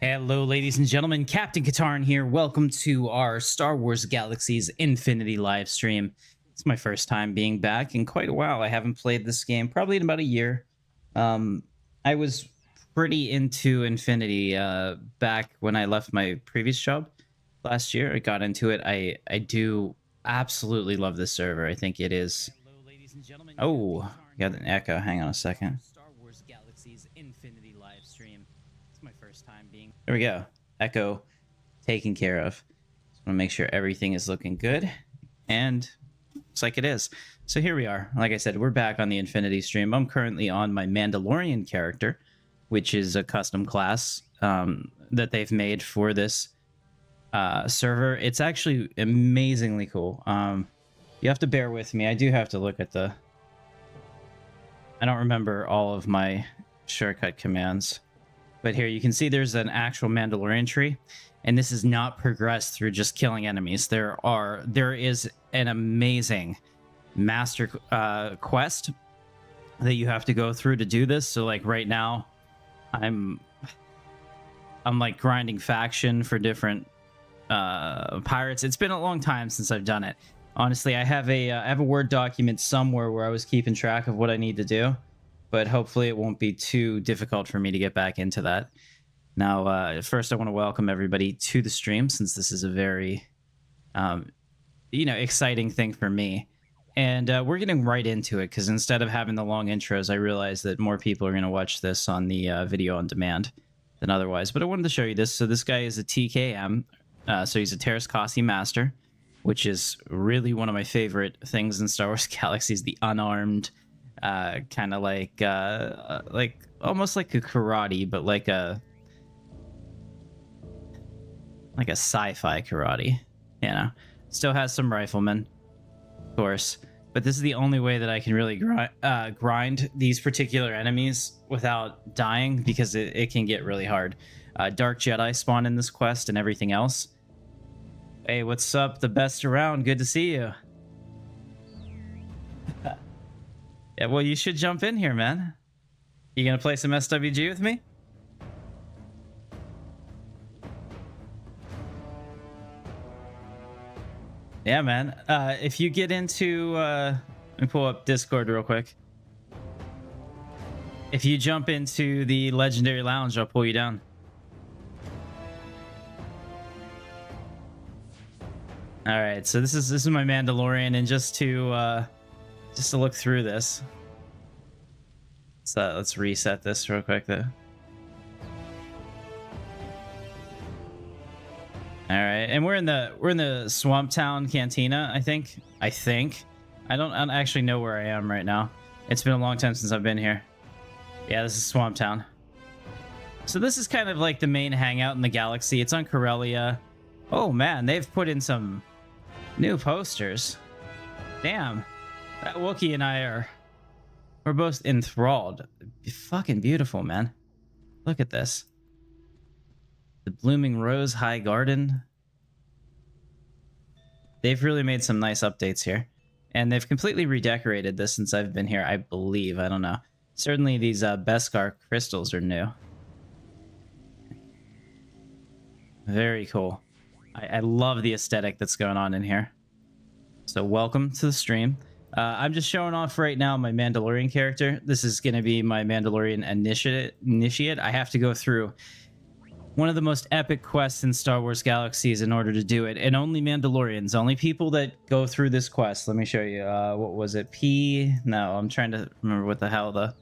Hello, ladies and gentlemen. Captain Katarn here. Welcome to our Star Wars Galaxies Infinity live stream. It's my first time being back in quite a while. I haven't played this game probably in about a year. I was pretty into Infinity back when I left my previous job last year. I got into it. I do absolutely love this server. I think it is. Oh, got an echo. Hang on a second. Star Wars Galaxies Infinity live stream. It's my first time being. There we go. Echo taken care of. Just want to make sure everything is looking good, and looks like it is. So here we are. Like I said, we're back on the Infinity stream. I'm currently on my Mandalorian character, which is a custom class that they've made for this server. It's actually amazingly cool. You have to bear with me. I do have to look at the... I don't remember all of my shortcut commands. But here you can see there's an actual Mandalorian tree. And this is not progressed through just killing enemies. There is an amazing master quest that you have to go through to do this. So like right now, I'm like grinding faction for different pirates. It's been a long time since I've done it. Honestly, I have a Word document somewhere where I was keeping track of what I need to do, but hopefully it won't be too difficult for me to get back into that. Now, first I want to welcome everybody to the stream, since this is a very, exciting thing for me. And we're getting right into it, because instead of having the long intros, I realized that more people are going to watch this on the video on demand than otherwise. But I wanted to show you this. So this guy is a TKM, so he's a Terras Kasi Master, which is really one of my favorite things in Star Wars Galaxies, the unarmed, kind of like almost like a karate, but like a sci-fi karate, you know. Still has some riflemen, of course, but this is the only way that I can really grind these particular enemies without dying, because it can get really hard. Dark Jedi spawn in this quest and everything else. Hey, what's up? The best around. Good to see you. Yeah, well, you should jump in here, man. You gonna play some SWG with me? Yeah, man. If you get into... let me pull up Discord real quick. If you jump into the Legendary Lounge, I'll pull you down. All right, so this is my Mandalorian, and just to look through this, so let's reset this real quick though. All right, and we're in the Swamp Town Cantina, I think. I don't actually know where I am right now. It's been a long time since I've been here. Yeah, this is Swamp Town. So this is kind of like the main hangout in the galaxy. It's on Corellia. Oh man, they've put in some new posters. Damn. That Wookiee and we're both enthralled. Fucking beautiful, man. Look at this. The Blooming Rose High Garden. They've really made some nice updates here. And they've completely redecorated this since I've been here, I believe. I don't know. Certainly these Beskar crystals are new. Very cool. I love the aesthetic that's going on in here. So welcome to the stream. I'm just showing off right now my Mandalorian character. This is going to be my Mandalorian initiate. I have to go through one of the most epic quests in Star Wars Galaxies in order to do it. And only Mandalorians, only people that go through this quest. Let me show you. What was it? P? No, I'm trying to remember what the hell the...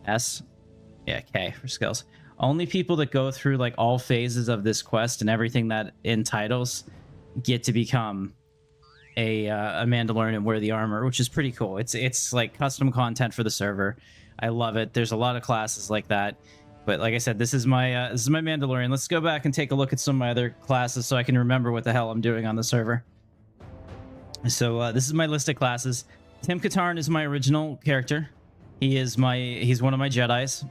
S? Yeah, K for skills. Only people that go through like all phases of this quest and everything that entitles get to become a Mandalorian and wear the armor, which is pretty cool. It's like custom content for the server. I love it. There's a lot of classes like that, but like I said, this is my Mandalorian. Let's go back and take a look at some of my other classes so I can remember what the hell I'm doing on the server. So this is my list of classes. Tim Katarn is my original character. He's one of my Jedis.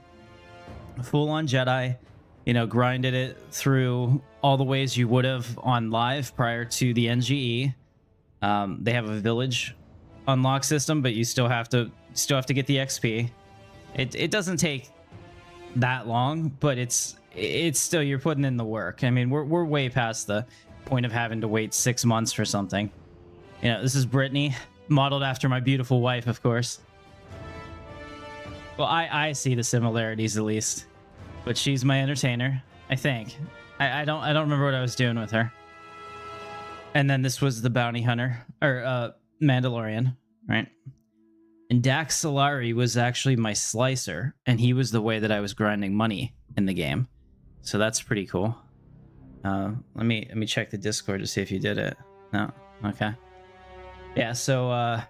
Full-on Jedi, you know, grinded it through all the ways you would have on live prior to the NGE. They have a village unlock system, but you still have to get the XP. It doesn't take that long, but it's it's still, you're putting in the work. I mean, we're way past the point of having to wait 6 months for something. You know, this is Brittany, modeled after my beautiful wife, of course. Well, I see the similarities at least, but she's my entertainer, I think. I don't remember what I was doing with her. And then this was the bounty hunter, or Mandalorian, right? And Dax Solari was actually my slicer, and he was the way that I was grinding money in the game. So that's pretty cool. Let me check the Discord to see if you did it. No, okay. Yeah, so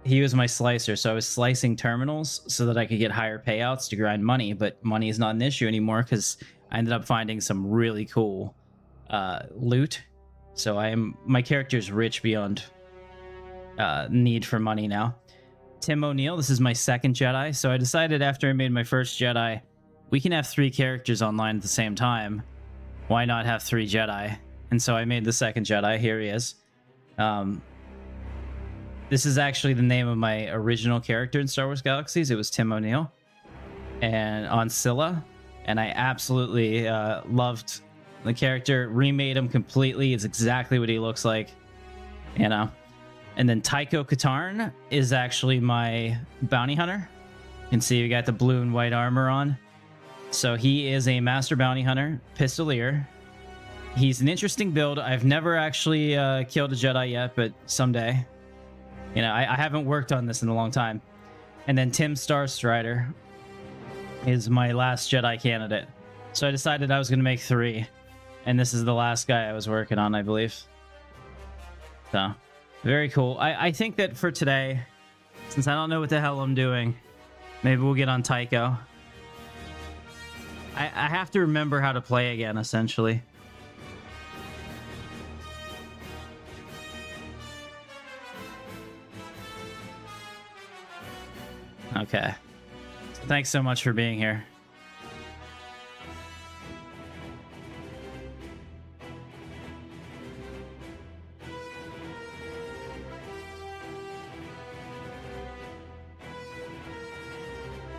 he was my slicer, so I was slicing terminals so that I could get higher payouts to grind money, but money is not an issue anymore because I ended up finding some really cool loot. So my character's rich beyond need for money now. Tim O'Neill, this is my second Jedi, so I decided after I made my first Jedi, we can have 3 characters online at the same time. Why not have 3 Jedi? And so I made the second Jedi. Here he is. This is actually the name of my original character in Star Wars Galaxies. It was Tim O'Neill, and on Scylla, and I absolutely loved the character. Remade him completely. It's exactly what he looks like, you know. And then Tycho Katarn is actually my bounty hunter. You can see we got the blue and white armor on. So he is a master bounty hunter, pistolier. He's an interesting build. I've never actually killed a Jedi yet, but someday. You know, I haven't worked on this in a long time. And then Tim Starstrider is my last Jedi candidate. So I decided I was going to make 3. And this is the last guy I was working on, I believe. So, very cool. I think that for today, since I don't know what the hell I'm doing, maybe we'll get on Tycho. I have to remember how to play again, essentially. Okay. Thanks so much for being here.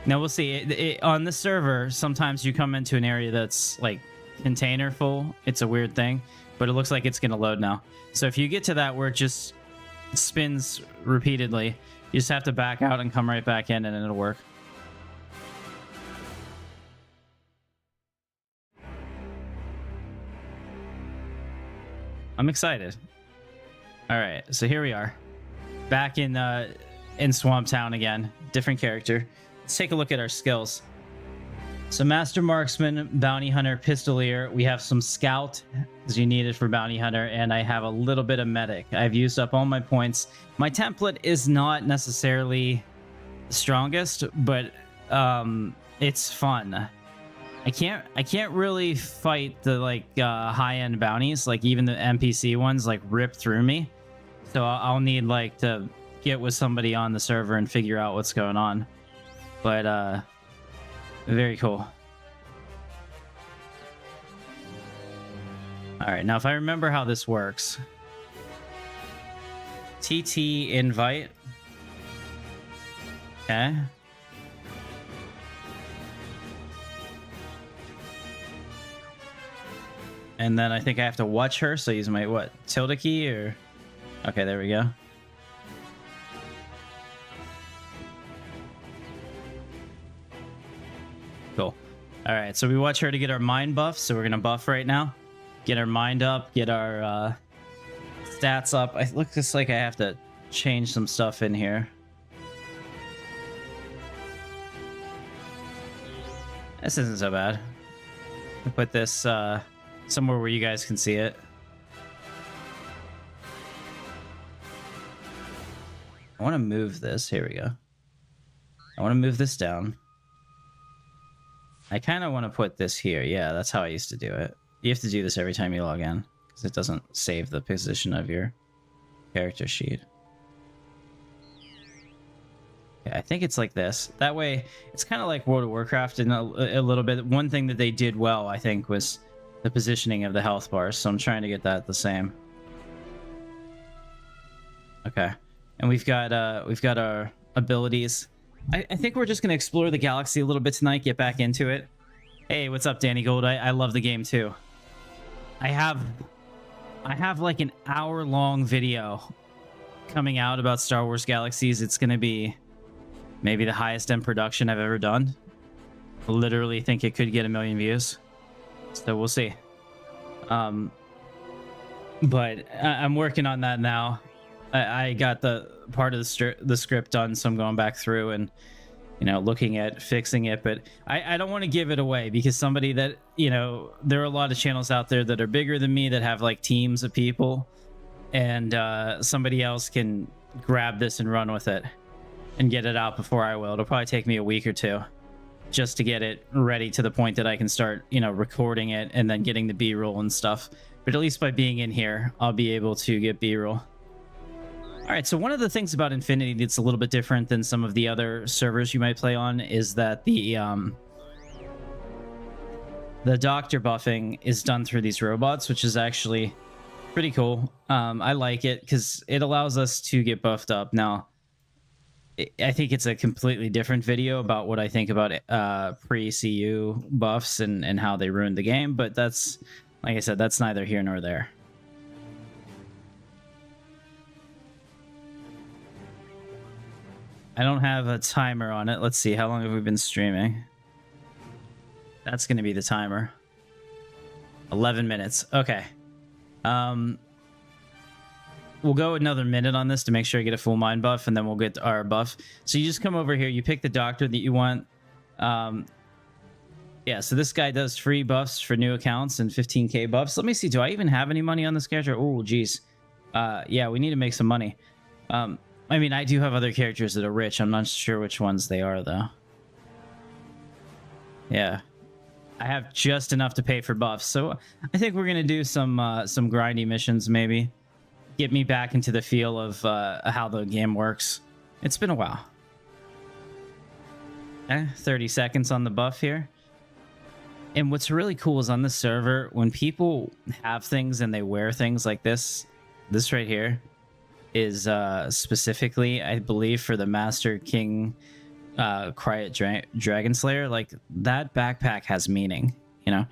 Now we'll see. On the server, sometimes you come into an area that's like container full. It's a weird thing, but it looks like it's going to load now. So if you get to that where it just spins repeatedly, you just have to back out and come right back in and it'll work. I'm excited. All right, so here we are. Back in Swamp Town again. Different character. Let's take a look at our skills. So Master Marksman, Bounty Hunter, Pistolier. We have some Scout, as you need it for Bounty Hunter, and I have a little bit of Medic. I've used up all my points. My template is not necessarily the strongest, but it's fun. I can't really fight the high-end bounties, like even the NPC ones like rip through me. So I'll need like to get with somebody on the server and figure out what's going on. But very cool. All right, now if I remember how this works, TT invite. Okay. And then I think I have to watch her, so use my, what, tilde key, or... Okay, there we go. Cool. Alright, so we watch her to get our mind buff, so we're gonna buff right now. Get our mind up, get our stats up. It looks like I have to change some stuff in here. This isn't so bad. I'll put this somewhere where you guys can see it. I want to move this. Here we go. I want to move this down. I kind of want to put this here. Yeah, that's how I used to do it. You have to do this every time you log in, because it doesn't save the position of your character sheet. Yeah, I think it's like this. That way, it's kind of like World of Warcraft in a little bit. One thing that they did well, I think, was the positioning of the health bars, so I'm trying to get that the same. Okay, and we've got our abilities. I think we're just going to explore the galaxy a little bit tonight, get back into it. Hey, what's up, Danny Gold? I love the game too. I have like an hour-long video coming out about Star Wars Galaxies. It's gonna be maybe the highest end production I've ever done. I literally think it could get 1 million views. So we'll see. But I'm working on that now. I got the part of the script done, so I'm going back through and, you know, looking at fixing it. But I don't want to give it away, because somebody that, you know, there are a lot of channels out there that are bigger than me that have like teams of people, and somebody else can grab this and run with it and get it out before I will. It'll probably take me a week or two just to get it ready to the point that I can start, you know, recording it and then getting the B-roll and stuff. But at least by being in here, I'll be able to get B-roll. All right, so one of the things about Infinity that's a little bit different than some of the other servers you might play on is that the doctor buffing is done through these robots, which is actually pretty cool. I like it because it allows us to get buffed up. Now, I think it's a completely different video about what I think about pre-CU buffs and how they ruined the game, but that's, like I said, that's neither here nor there. I don't have a timer on it. Let's see, how long have we been streaming? That's going to be the timer. 11 minutes. Okay. We'll go another minute on this to make sure I get a full mind buff, and then we'll get our buff. So you just come over here, you pick the doctor that you want. Yeah, so this guy does free buffs for new accounts and 15k buffs. Let me see, do I even have any money on this character? Oh, geez. Yeah, we need to make some money. I mean, I do have other characters that are rich. I'm not sure which ones they are, though. Yeah. I have just enough to pay for buffs. So I think we're going to do some grindy missions, maybe. Get me back into the feel of how the game works. It's been a while. Okay, 30 seconds on the buff here. And what's really cool is on this server, when people have things and they wear things like this right here is specifically, I believe, for the Master King Quiet Dragon Slayer. Like, that backpack has meaning, you know?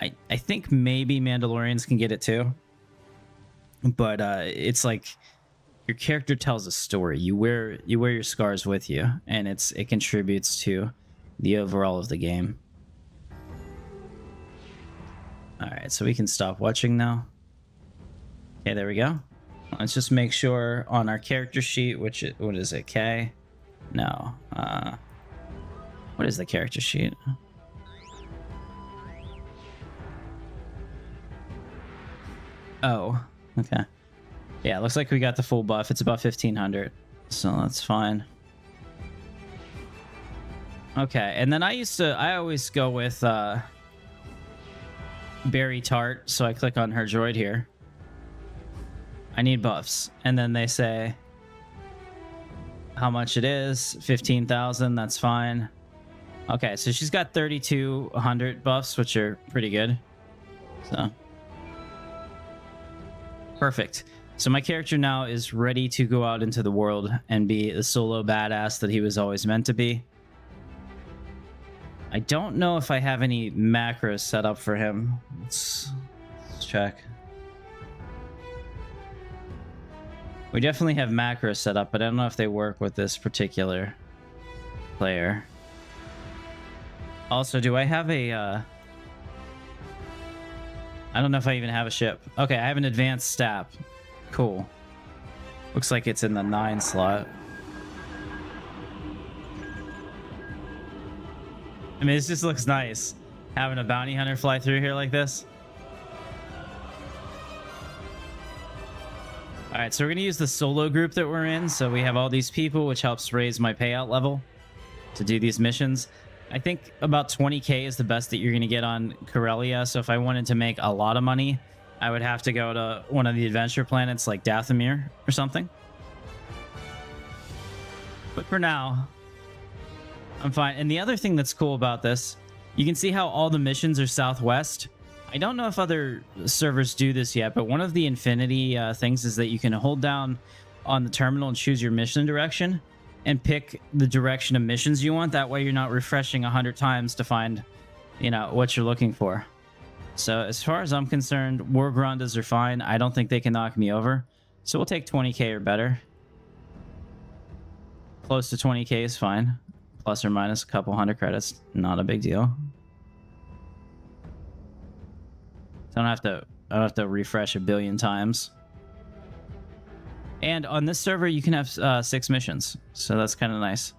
I think maybe Mandalorians can get it too. But it's like your character tells a story. You wear your scars with you, and it contributes to the overall of the game. All right, so we can stop watching now. Okay, there we go. Let's just make sure on our character sheet, what is it, K? No. What is the character sheet? Oh, okay. Yeah, looks like we got the full buff. It's about 1500, so that's fine. Okay, and then I always go with Berry Tart, so I click on her droid here. I need buffs, and then they say how much it is. 15,000, that's fine. Okay, so she's got 3,200 buffs, which are pretty good. So perfect. So my character now is ready to go out into the world and be the solo badass that he was always meant to be. I don't know if I have any macros set up for him. Let's check. We definitely have macros set up, but I don't know if they work with this particular player. Also, do I have a... I don't know if I even have a ship. Okay, I have an advanced stab. Cool. Looks like it's in the 9 slot. I mean, this just looks nice. Having a bounty hunter fly through here like this. All right, so we're going to use the solo group that we're in. So we have all these people, which helps raise my payout level to do these missions. I think about 20k is the best that you're going to get on Corellia. So if I wanted to make a lot of money, I would have to go to one of the adventure planets like Dathomir or something. But for now, I'm fine. And the other thing that's cool about this, you can see how all the missions are southwest. I don't know if other servers do this yet, but one of the Infinity things is that you can hold down on the terminal and choose your mission direction and pick the direction of missions you want. That way you're not refreshing 100 times to find you know, what you're looking for. So as far as I'm concerned, War Grandas are fine. I don't think they can knock me over. So we'll take 20k or better. Close to 20k is fine. Plus or minus a couple hundred credits. Not a big deal. So I don't have to refresh a billion times. And on this server, you can have 6 missions. So that's kind of nice.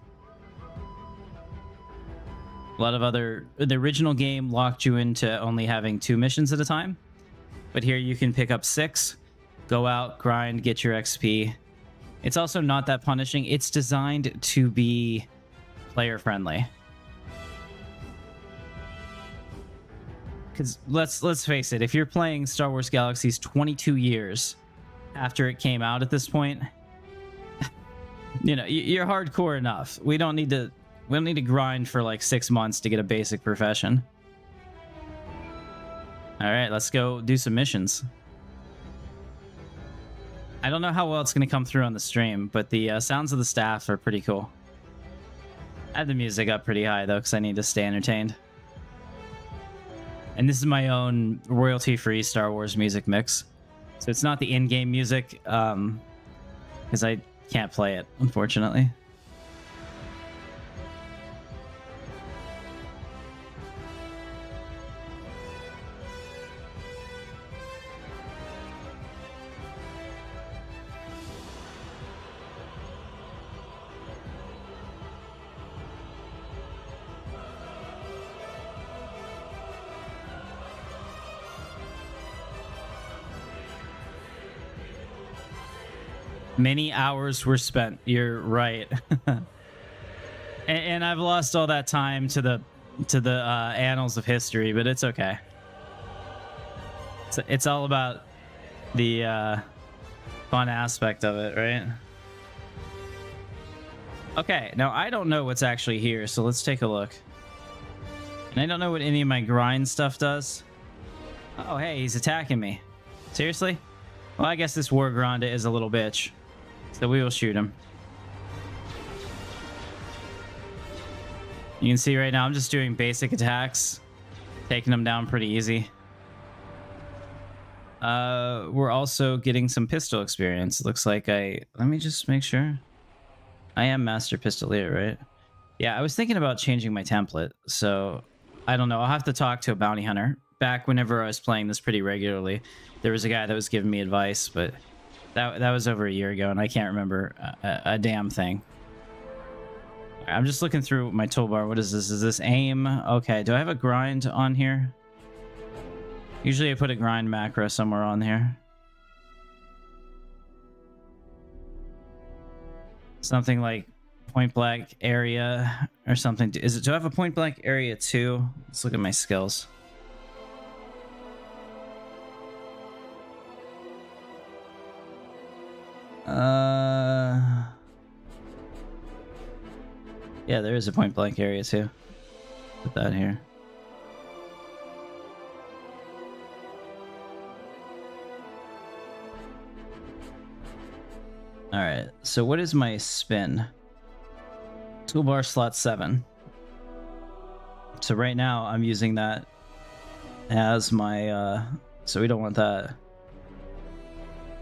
A lot of the original game locked you into only having 2 missions at a time. But here you can pick up 6, go out, grind, get your XP. It's also not that punishing. It's designed to be player friendly. Because let's face it, if you're playing Star Wars Galaxies 22 years after it came out at this point, you know, you're hardcore enough. We don't need to grind for like 6 months to get a basic profession. All right, let's go do some missions. I don't know how well it's going to come through on the stream, but the sounds of the staff are pretty cool. I have the music up pretty high, though, because I need to stay entertained. And this is my own royalty-free Star Wars music mix. So it's not the in-game music, because I can't play it, unfortunately. Many hours were spent. You're right. and I've lost all that time to the annals of history, but it's okay. It's all about the fun aspect of it, right? Okay, now I don't know what's actually here, so let's take a look. And I don't know what any of my grind stuff does. Oh, hey, he's attacking me. Seriously? Well, I guess this War Granda is a little bitch. So we will shoot him. You can see right now I'm just doing basic attacks, taking them down pretty easy. We're also getting some pistol experience. Looks like let me just make sure. I am Master Pistolier, right? Yeah, I was thinking about changing my template, so I don't know. I'll have to talk to a bounty hunter. Back whenever I was playing this pretty regularly, there was a guy that was giving me advice, but that was over a year ago, and I can't remember a damn thing. I'm just looking through my toolbar. What is this? Is this aim? Okay, do I have a grind on here? Usually I put a grind macro somewhere on here. Something like point blank area or something. Do I have a point blank area too? Let's look at my skills. Yeah, there is a point blank area too. Put that here. All right. So what is my spin? Toolbar slot 7. So right now I'm using that as my so we don't want that.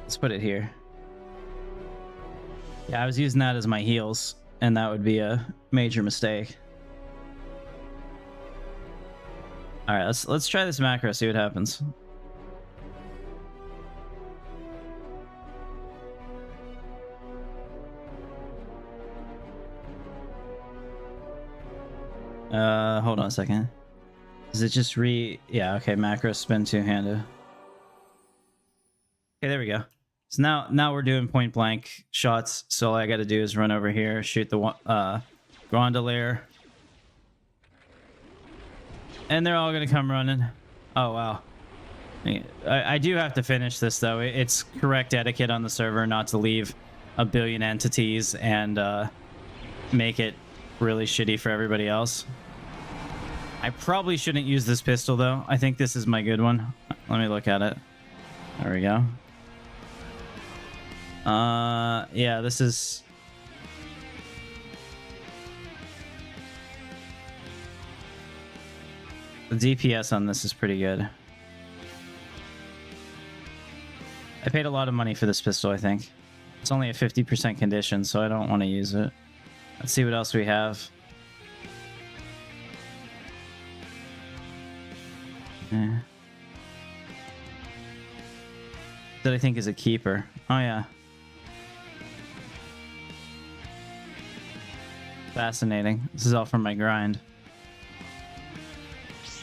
Let's put it here. Yeah, I was using that as my heals, and that would be a major mistake. All right, let's try this macro, see what happens. Hold on a second. Does it just yeah, okay, macro spin two-handed. Okay, there we go. So now we're doing point blank shots. So all I got to do is run over here, shoot the Grandalair, and they're all gonna come running. Oh wow! I do have to finish this though. It's correct etiquette on the server not to leave a billion entities and make it really shitty for everybody else. I probably shouldn't use this pistol though. I think this is my good one. Let me look at it. There we go. Yeah, this is... The DPS on this is pretty good. I paid a lot of money for this pistol, I think. It's only a 50% condition, so I don't want to use it. Let's see what else we have. That I think is a keeper. Oh yeah. Fascinating. This is all from my grind.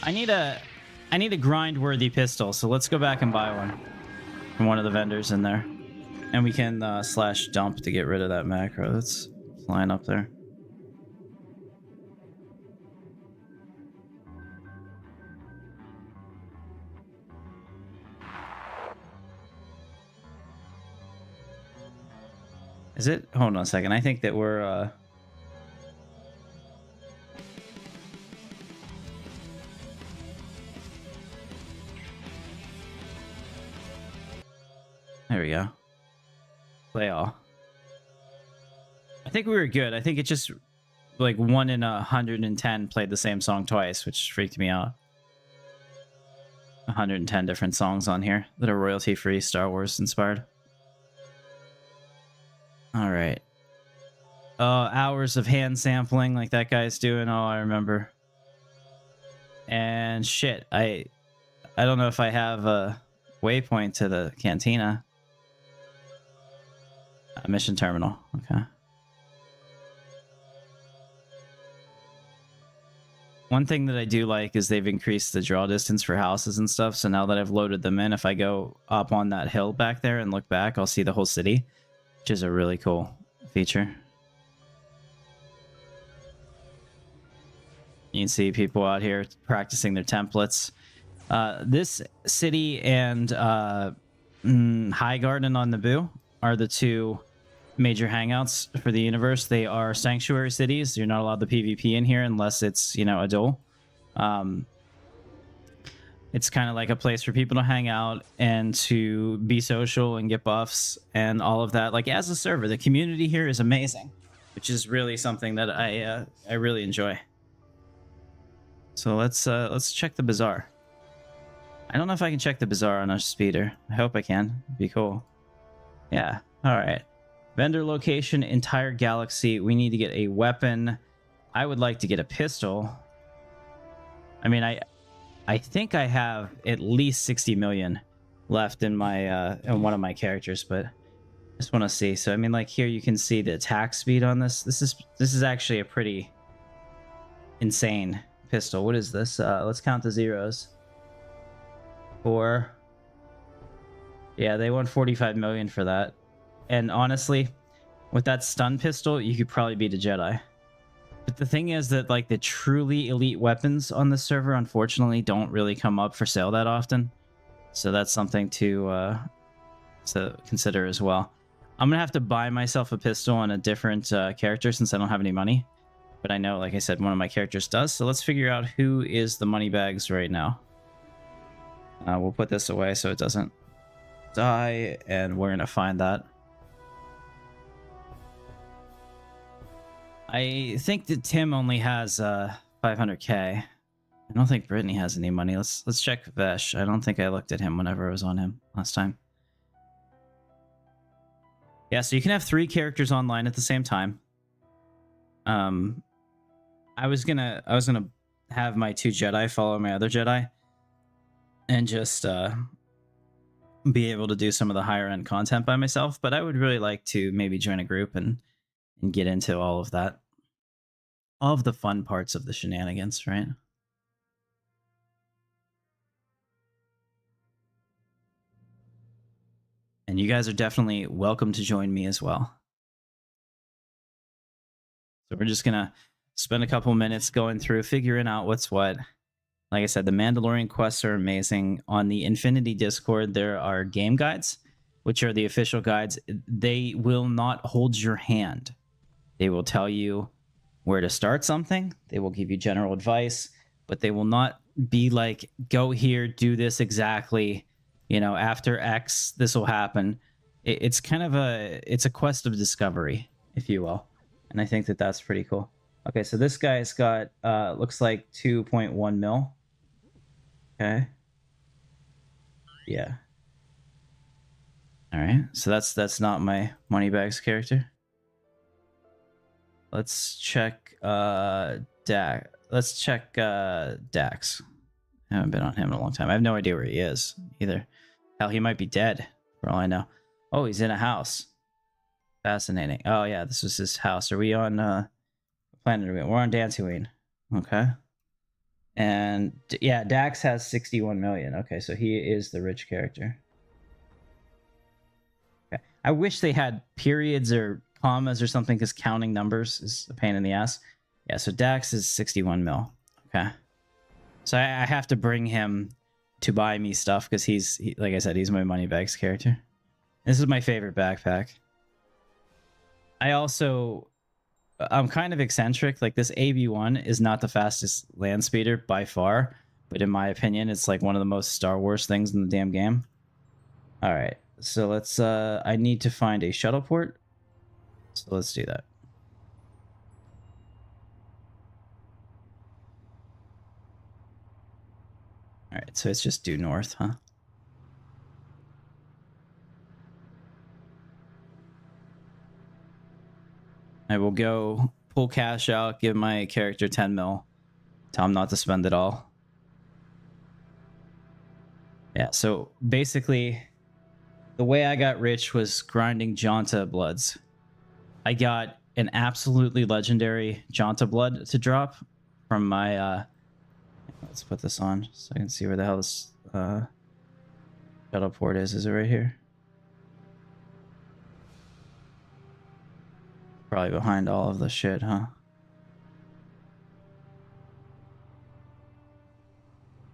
I need a grind-worthy pistol, so let's go back and buy one from one of the vendors in there. And we can slash dump to get rid of that macro that's flying up there. Is it? Hold on a second. I think that we're there we go. Play all. I think we were good. I think it just like 1 in 110 played the same song twice, which freaked me out. 110 different songs on here that are royalty-free, Star Wars inspired. All right. Hours of hand sampling like that guy's doing. Oh, I remember. And shit, I don't know if I have a waypoint to the cantina. Mission terminal. Okay. One thing that I do like is they've increased the draw distance for houses and stuff. So now that I've loaded them in, if I go up on that hill back there and look back, I'll see the whole city, which is a really cool feature. You can see people out here practicing their templates. This city and High Garden on Naboo are the two major hangouts for the universe. They are sanctuary cities. You're not allowed the PvP in here unless it's, you know, a duel. It's kind of like a place for people to hang out and to be social and get buffs and all of that. Like, as a server, the community here is amazing, which is really something that I really enjoy. So let's check the bazaar. I don't know if I can check the bazaar on a speeder. I hope I can. It'd be cool. Yeah. All right. Vendor location, entire galaxy. We need to get a weapon. I would like to get a pistol. I mean, I think I have at least 60 million left in my in one of my characters, but I just want to see. So I mean, like here you can see the attack speed on this. This is actually a pretty insane pistol. What is this? Let's count the zeros. 4. Yeah, they want 45 million for that. And honestly, with that stun pistol, you could probably beat a Jedi. But the thing is that, like, the truly elite weapons on the server, unfortunately, don't really come up for sale that often. So that's something to consider as well. I'm going to have to buy myself a pistol on a different character since I don't have any money. But I know, like I said, one of my characters does. So let's figure out who is the money bags right now. We'll put this away so it doesn't die, and we're going to find that. I think that Tim only has 500k. I don't think Brittany has any money. Let's check Vesh. I don't think I looked at him whenever I was on him last time. Yeah, so you can have 3 characters online at the same time. I was gonna have my 2 Jedi follow my other Jedi and just be able to do some of the higher end content by myself, but I would really like to maybe join a group and get into all of that. All of the fun parts of the shenanigans, right? And you guys are definitely welcome to join me as well. So we're just gonna spend a couple minutes going through, figuring out what's what. Like I said, the Mandalorian quests are amazing. On the Infinity Discord, there are game guides, which are the official guides. They will not hold your hand. They will tell you where to start something. They will give you general advice, but they will not be like, go here, do this exactly. You know, after X, this will happen. It's kind of it's a quest of discovery, if you will. And I think that that's pretty cool. Okay, so this guy's got, looks like 2.1 mil. Okay. Yeah. All right. So that's not my Moneybags character. Let's check Dax. Let's check Dax. I haven't been on him in a long time. I have no idea where he is either. Hell, he might be dead for all I know. Oh, he's in a house. Fascinating. Oh yeah, this was his house. Are we on planet? We're on Dantooine. Okay. And yeah, Dax has 61 million. Okay, so he is the rich character. Okay. I wish they had periods or commas or something, because counting numbers is a pain in the ass. Yeah, so Dax is 61 mil. Okay. So I have to bring him to buy me stuff, because like I said, he's my Moneybags character. This is my favorite backpack. I'm kind of eccentric. Like, this AB1 is not the fastest land speeder by far, but in my opinion, it's like one of the most Star Wars things in the damn game. All right, so let's I need to find a shuttle port, so let's do that. All right, so it's just due north, huh? I will go pull cash out, give my character 10 mil, tell him not to spend it all. Yeah, so basically, the way I got rich was grinding Jonta bloods. I got an absolutely legendary Jonta blood to drop from my let's put this on so I can see where the hell this shuttle port is. Is it right here? Probably behind all of the shit, huh?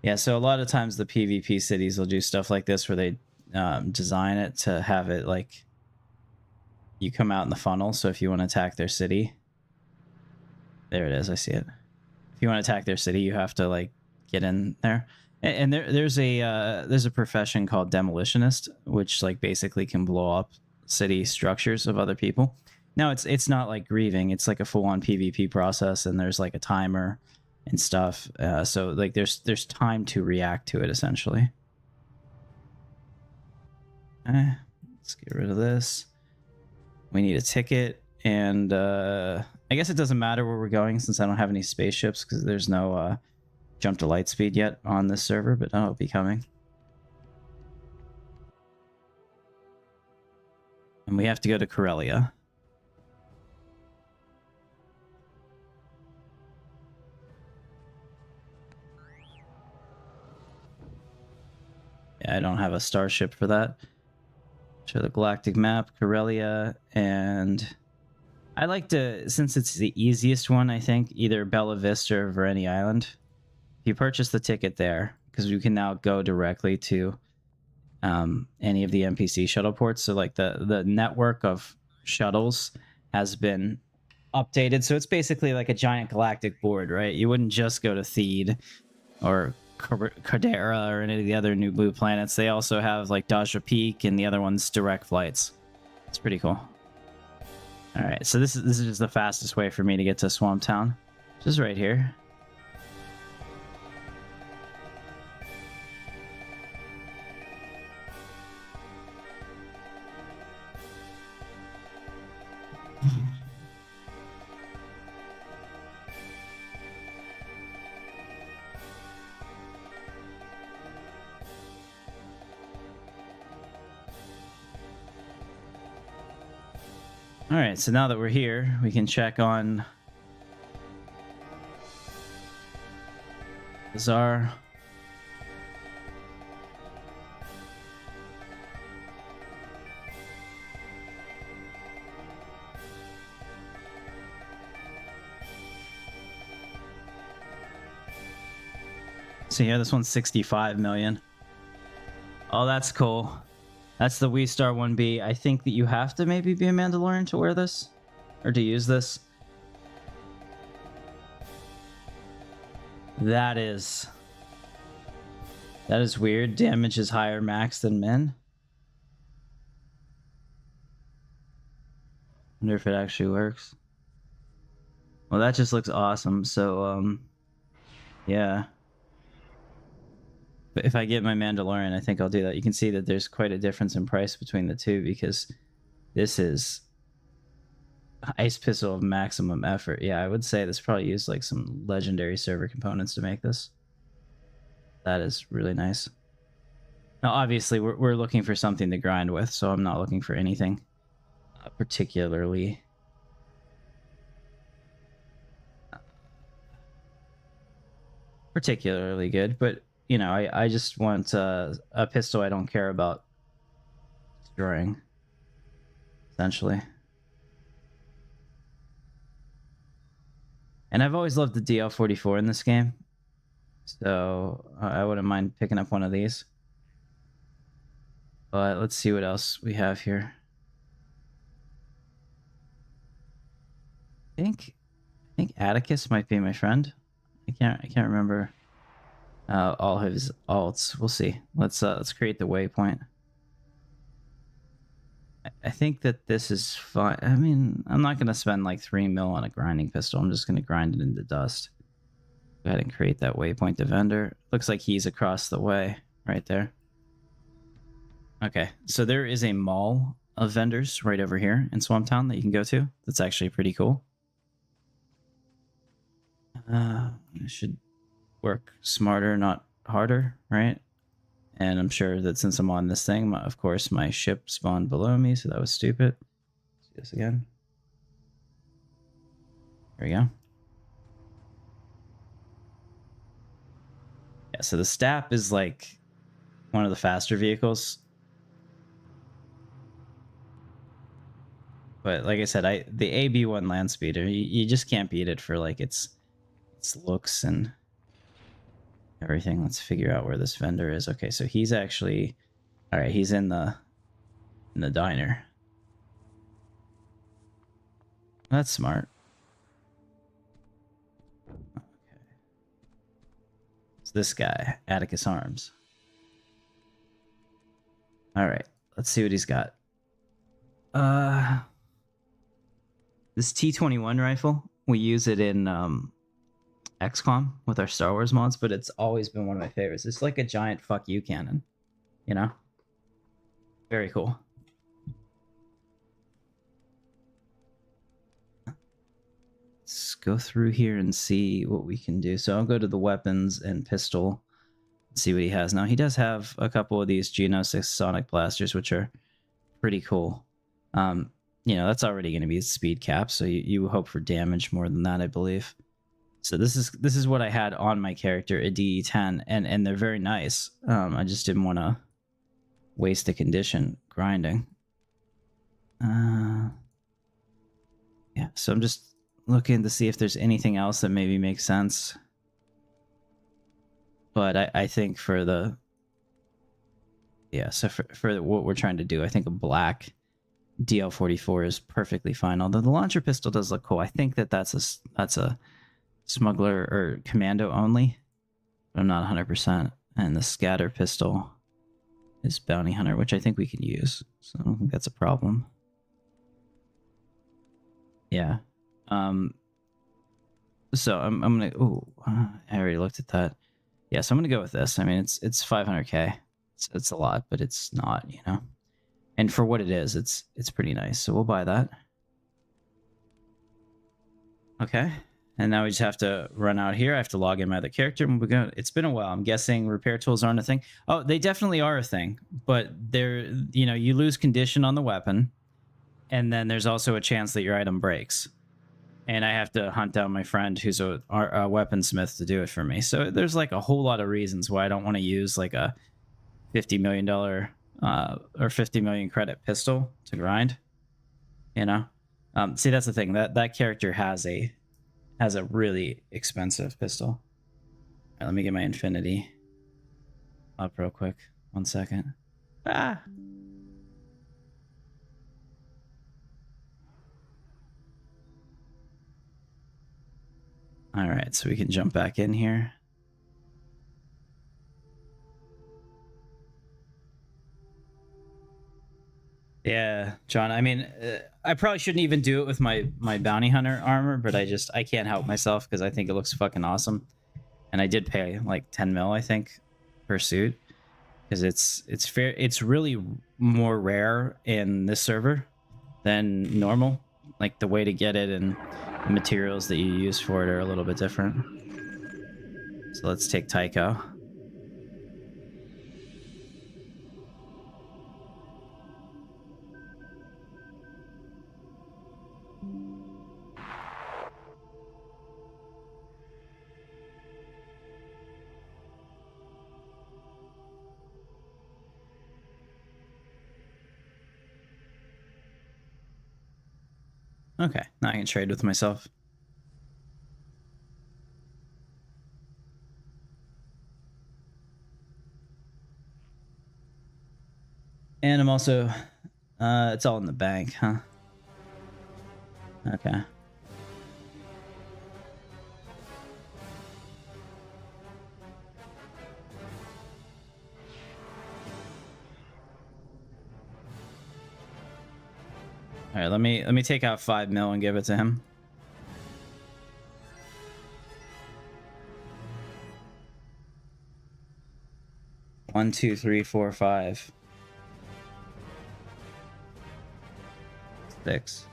Yeah, so a lot of times the PvP cities will do stuff like this, where they design it to have it like you come out in the funnel. So if you want to attack their city, there it is. I see it. If you want to attack their city, you have to like get in there. And there's a profession called demolitionist, which like basically can blow up city structures of other people. Now it's not like grieving; it's like a full-on PvP process, and there's like a timer and stuff. So like there's time to react to it essentially. Let's get rid of this. We need a ticket, and I guess it doesn't matter where we're going since I don't have any spaceships, because there's no jump to light speed yet on this server, but it'll be coming. And we have to go to Corellia. Yeah, I don't have a starship for that. Show the galactic map, Corellia, and I like to, since it's the easiest one, I think, either Bella Vista or Vareni Island. If you purchase the ticket there, because you can now go directly to any of the NPC shuttle ports. So like the network of shuttles has been updated. So it's basically like a giant galactic board, right? You wouldn't just go to Theed or Cardera or any of the other new blue planets. They also have like Dajra Peak and the other ones direct flights. It's pretty cool. All right, so this is just the fastest way for me to get to Swamp Town, just right here. All right, so now that we're here, we can check on Bazaar. So yeah, this one's 65 million. Oh, that's cool. That's the Wii Star 1B. I think that you have to maybe be a Mandalorian to wear this, or to use this. That is weird. Damage is higher max than min. Wonder if it actually works. Well, that just looks awesome. So, yeah. if I get my Mandalorian, I think I'll do that. You can see that there's quite a difference in price between the two because this is ice pistol of maximum effort. Yeah, I would say this probably used like some legendary server components to make this. That is really nice. Now, obviously, we're looking for something to grind with, so I'm not looking for anything particularly good, but you know, I just want a pistol I don't care about destroying, essentially. And I've always loved the DL-44 in this game, so I wouldn't mind picking up one of these. But let's see what else we have here. I think Atticus might be my friend. I can't remember all his alts. We'll see. Let's create the waypoint. I think that this is fine. I mean, I'm not gonna spend like 3 mil on a grinding pistol. I'm just gonna grind it into dust. Go ahead and create that waypoint to vendor. Looks like he's across the way right there. Okay, so there is a mall of vendors right over here in Swamp Town that you can go to. That's actually pretty cool. I should work smarter, not harder, right? And I'm sure that since I'm on this thing, of course, my ship spawned below me, so that was stupid. Let's do this again. There we go. Yeah, so the Stap is like one of the faster vehicles. But like I said, the AB1 land speeder, you just can't beat it for like its looks and everything. Let's figure out where this vendor is. Okay, so he's actually, all right, he's in the diner. That's smart. Okay, it's this guy, Atticus Arms. All right, let's see what he's got. This T-21 rifle, we use it in XCOM with our Star Wars mods, but it's always been one of my favorites. It's like a giant fuck you cannon, you know? Very cool. Let's go through here and see what we can do. So I'll go to the weapons and pistol and see what he has. Now, he does have a couple of these Geno 6 sonic blasters, which are pretty cool. You know, that's already going to be a speed cap, so you hope for damage more than that, I believe. So this is what I had on my character, a DE10, and they're very nice. I just didn't want to waste a condition grinding. Yeah, so I'm just looking to see if there's anything else that maybe makes sense. But I think for the... Yeah, so for what we're trying to do, I think a black DL-44 is perfectly fine. Although the launcher pistol does look cool. I think that's a smuggler or commando only, but I'm not 100%. And the scatter pistol is bounty hunter, which I think we can use. So I don't think that's a problem. Yeah. So I'm gonna. Oh, I already looked at that. Yeah, so I'm gonna go with this. I mean, it's 500k. It's a lot, but it's not, you know. And for what it is, it's pretty nice. So we'll buy that. Okay. And now we just have to run out here. I have to log in my other character. And we're going. It's been a while. I'm guessing repair tools aren't a thing. Oh, they definitely are a thing. But they're, you know, you lose condition on the weapon. And then there's also a chance that your item breaks. And I have to hunt down my friend who's a weaponsmith to do it for me. So there's like a whole lot of reasons why I don't want to use like a $50 million or 50 million credit pistol to grind, you know. See, that's the thing, that character has a really expensive pistol. All right, let me get my infinity up real quick. 1 second. All right, so we can jump back in here. Yeah, John, I mean, I probably shouldn't even do it with my bounty hunter armor, but I can't help myself because I think it looks fucking awesome. And I did pay like 10 mil, I think, pursuit, because it's really more rare in this server than normal. Like the way to get it and the materials that you use for it are a little bit different. So let's take Tycho. Okay, now I can trade with myself. And I'm also, it's all in the bank, huh? Okay. All right, let me take out 5 mil and give it to him. One, two, three, four, 5, 6.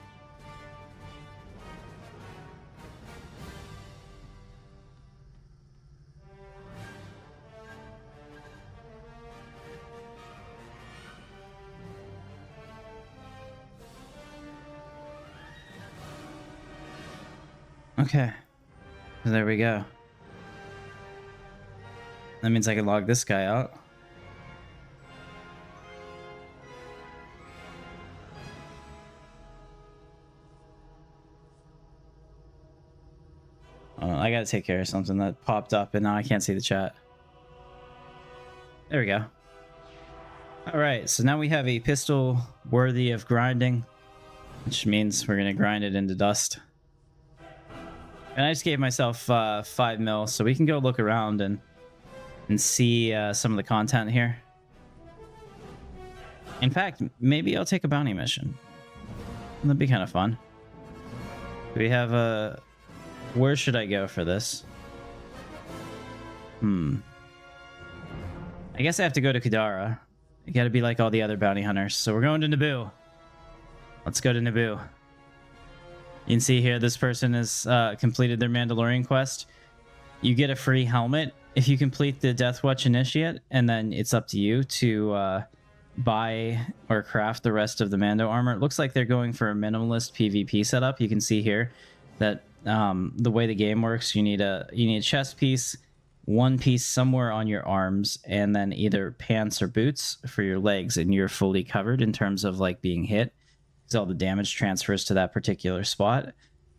Okay, there we go. That means I can log this guy out. Oh, I gotta take care of something that popped up and now I can't see the chat. There we go. All right, so now we have a pistol worthy of grinding, which means we're gonna grind it into dust. And I just gave myself 5 mil, so we can go look around and see some of the content here. In fact, maybe I'll take a bounty mission. That'd be kind of fun. Do we have a... Where should I go for this? I guess I have to go to Kadara. You gotta be like all the other bounty hunters. So we're going to Naboo. Let's go to Naboo. You can see here this person has completed their Mandalorian quest. You get a free helmet if you complete the Death Watch Initiate, and then it's up to you to buy or craft the rest of the Mando armor. It looks like they're going for a minimalist PvP setup. You can see here that the way the game works, you need a chest piece, one piece somewhere on your arms, and then either pants or boots for your legs, and you're fully covered in terms of like being hit. So all the damage transfers to that particular spot.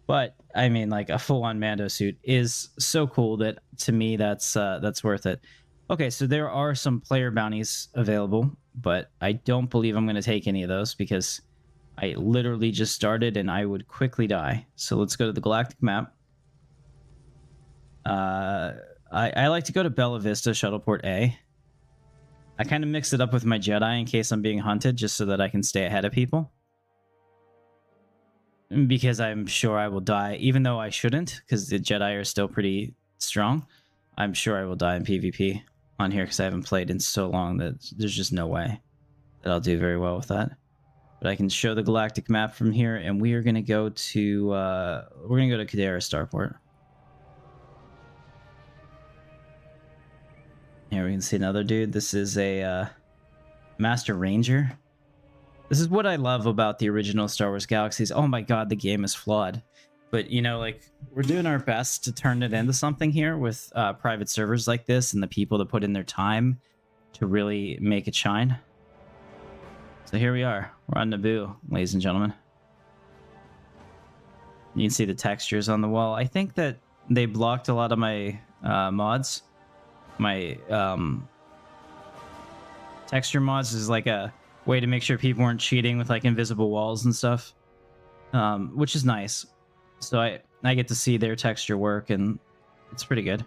But I mean, like a full-on Mando suit is so cool that to me that's worth it. Okay, so there are some player bounties available, but I don't believe I'm going to take any of those because I literally just started and I would quickly die. So let's go to the galactic map. I like to go to Bella Vista Shuttleport A. I kind of mix it up with my Jedi in case I'm being hunted, just so that I can stay ahead of people. Because I'm sure I will die, even though I shouldn't, because the Jedi are still pretty strong. I'm sure I will die in PvP on here because I haven't played in so long that there's just no way that I'll do very well with that. But I can show the galactic map from here, and we are going to go to Kadara Starport. Here we can see another dude. This is a Master Ranger. This is what I love about the original Star Wars Galaxies. Oh my god, the game is flawed. But, you know, like, we're doing our best to turn it into something here with private servers like this and the people that put in their time to really make it shine. So here we are. We're on Naboo, ladies and gentlemen. You can see the textures on the wall. I think that they blocked a lot of my mods. My texture mods is like a way to make sure people weren't cheating with like invisible walls and stuff, which is nice. So I get to see their texture work, and it's pretty good.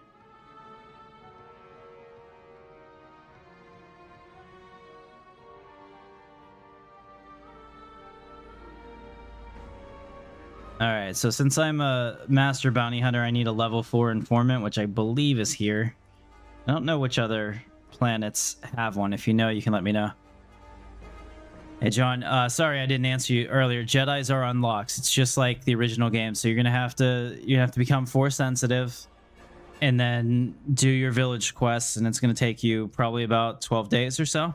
All right, so since I'm a master bounty hunter, I need a level 4 informant, which I believe is here. I don't know which other planets have one. If you know, you can let me know. Hey, John. Sorry I didn't answer you earlier. Jedis are unlocks. It's just like the original game. So you're gonna have to become force sensitive, and then do your village quests, and it's gonna take you probably about 12 days or so.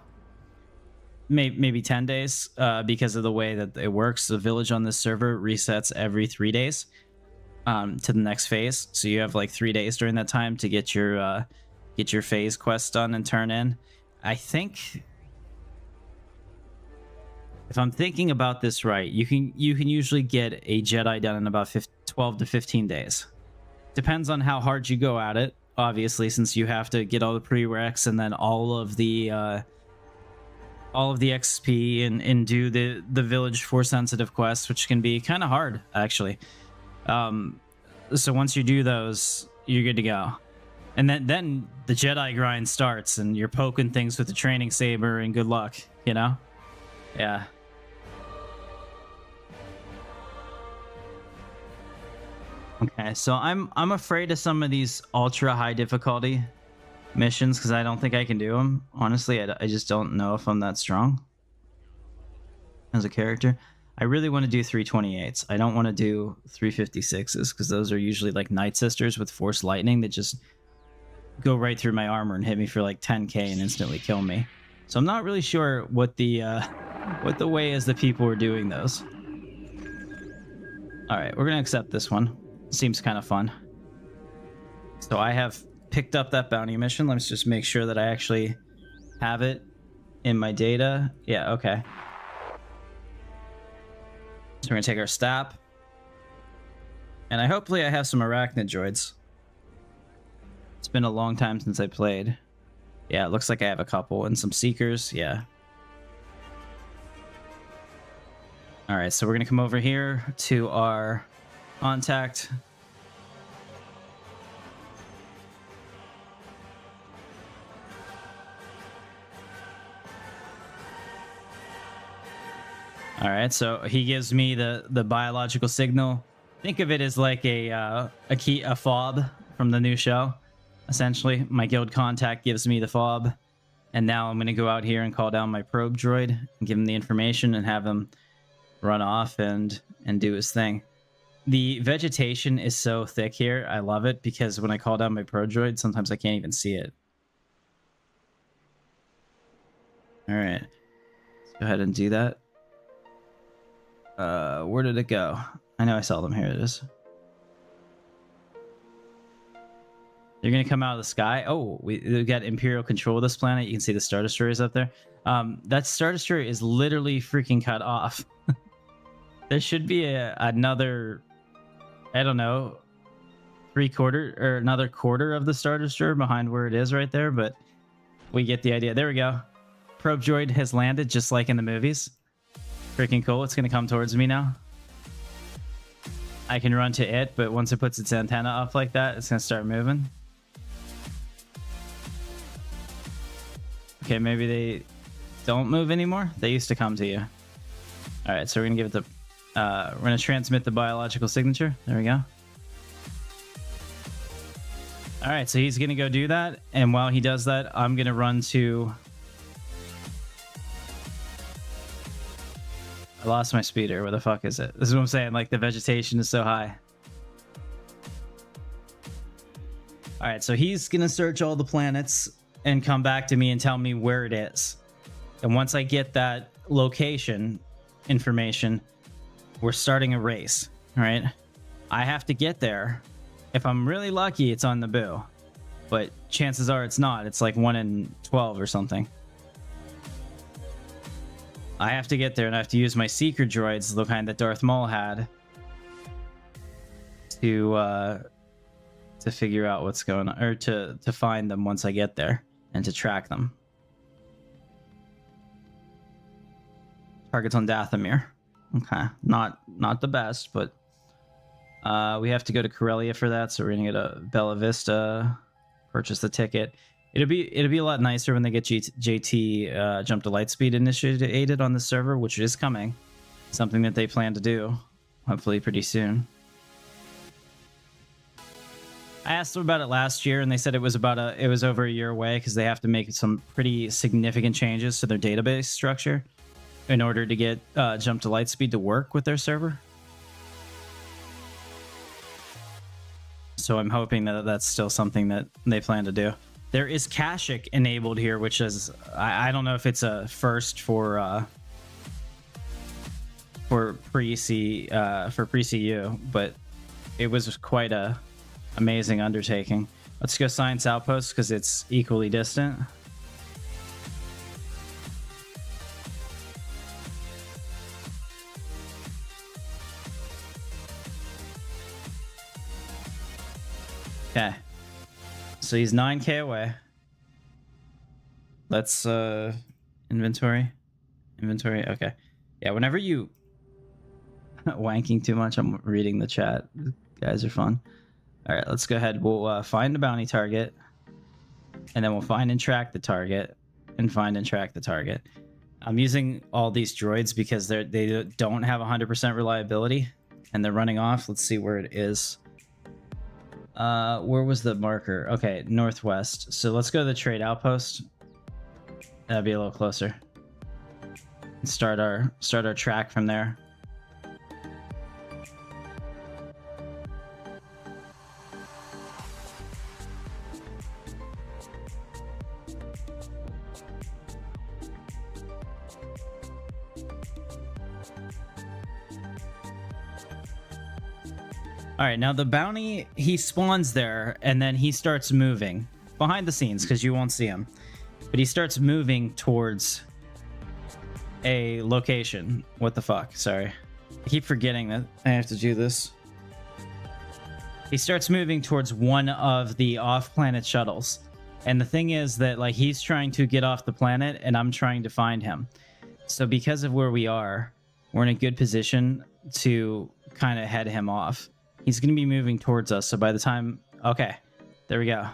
Maybe 10 days, because of the way that it works. The village on this server resets every 3 days to the next phase. So you have like 3 days during that time to get your phase quest done and turn in. I think, if I'm thinking about this right, you can usually get a Jedi done in about 12 to 15 days. Depends on how hard you go at it, obviously, since you have to get all the prereqs and then all of the XP and do the village force sensitive quests, which can be kind of hard actually. So once you do those, you're good to go. And then the Jedi grind starts, and you're poking things with the training saber, and good luck, you know? Yeah. Okay, so I'm afraid of some of these ultra high difficulty missions because I don't think I can do them. Honestly, I just don't know if I'm that strong as a character. I really want to do 328s. I don't want to do 356s because those are usually like Night Sisters with Force Lightning that just go right through my armor and hit me for like 10k and instantly kill me. So I'm not really sure what the way is that people are doing those. All right, we're gonna accept this one. Seems kind of fun. So I have picked up that bounty mission. Let's just make sure that I actually have it in my data. Yeah, okay. So we're gonna take our stap. And hopefully I have some arachnid droids. It's been a long time since I played. Yeah, it looks like I have a couple and some seekers. Yeah. All right, so we're gonna come over here to our contact. All right, so he gives me the biological signal. Think of it as like a fob from the new show. Essentially, my guild contact gives me the fob, and now I'm going to go out here and call down my probe droid and give him the information and have him run off and do his thing. The vegetation is so thick here. I love it because when I call down my probe droid, sometimes I can't even see it. All right, let's go ahead and do that. Where did it go? I know I saw them. Here it is. They're gonna come out of the sky. Oh, we've got Imperial control of this planet. You can see the Star Destroyers up there. That Star Destroyer is literally freaking cut off. There should be another, I don't know, another quarter of the Star Destroyer behind where it is right there, but we get the idea. There we go. Probe droid has landed just like in the movies. Freaking cool. It's gonna come towards me now. I can run to it, but once it puts its antenna up like that, it's gonna start moving. Okay, maybe they don't move anymore. They used to come to you. All right, so we're gonna give it the we're gonna transmit the biological signature. There we go. All right, so he's gonna go do that, and while he does that, I'm gonna run to. I lost my speeder. Where the fuck is it? This is what I'm saying. Like, the vegetation is so high. All right, so he's gonna search all the planets and come back to me and tell me where it is. And once I get that location information, we're starting a race. All right, I have to get there. If I'm really lucky, it's on Naboo, but chances are it's not. It's like 1 in 12 or something. I have to get there, and I have to use my seeker droids, the kind that Darth Maul had, to figure out what's going on, or to find them once I get there and to track them. Targets on Dathomir. Okay, not the best, but we have to go to Corellia for that, so we're gonna go to Bella Vista, purchase the ticket. It'll be a lot nicer when they get JT Jump to Lightspeed initiated on the server, which is coming. Something that they plan to do, hopefully pretty soon. I asked them about it last year, and they said it was over a year away because they have to make some pretty significant changes to their database structure in order to get Jump to Lightspeed to work with their server. So I'm hoping that that's still something that they plan to do. There is Kashyyyk enabled here, which is I don't know if it's a first for pre-CU, but it was quite a amazing undertaking. Let's go Science Outpost because it's equally distant. Okay, so he's 9K away. Let's inventory. Okay, yeah, whenever you wanking too much, I'm reading the chat. You guys are fun. All right, let's go ahead. We'll find the bounty target, and then we'll find and track the target, and find and track the target. I'm using all these droids because they don't have 100% reliability, and they're running off. Let's see where it is. Where was the marker? Okay, northwest. So let's go to the trade outpost. That'd be a little closer. And start our track from there. All right, now the bounty, he spawns there, and then he starts moving behind the scenes because you won't see him. But he starts moving towards a location. What the fuck? Sorry. I keep forgetting that I have to do this. He starts moving towards one of the off-planet shuttles. And the thing is that, like, he's trying to get off the planet, and I'm trying to find him. So because of where we are, we're in a good position to kind of head him off. He's going to be moving towards us, so by the time... Okay, there we go.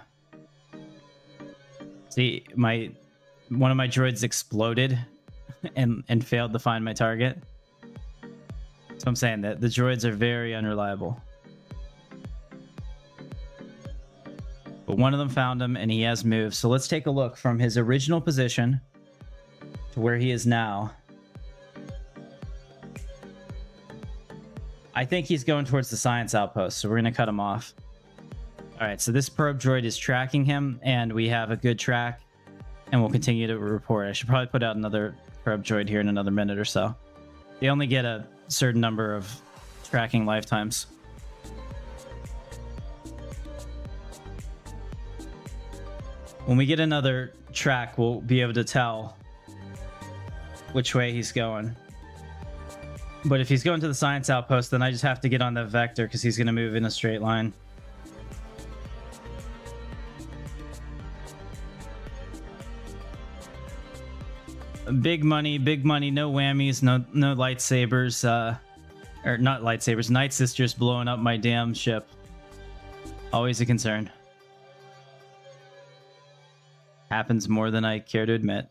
See, one of my droids exploded and failed to find my target. So I'm saying that the droids are very unreliable. But one of them found him, and he has moved. So let's take a look from his original position to where he is now. I think he's going towards the science outpost, so we're going to cut him off. All right, so this probe droid is tracking him, and we have a good track, and we'll continue to report. I should probably put out another probe droid here in another minute or so. They only get a certain number of tracking lifetimes. When we get another track, we'll be able to tell which way he's going. But if he's going to the science outpost, then I just have to get on the vector because he's going to move in a straight line. Big money, no whammies, no lightsabers, or not lightsabers, Night Sisters blowing up my damn ship. Always a concern. Happens more than I care to admit.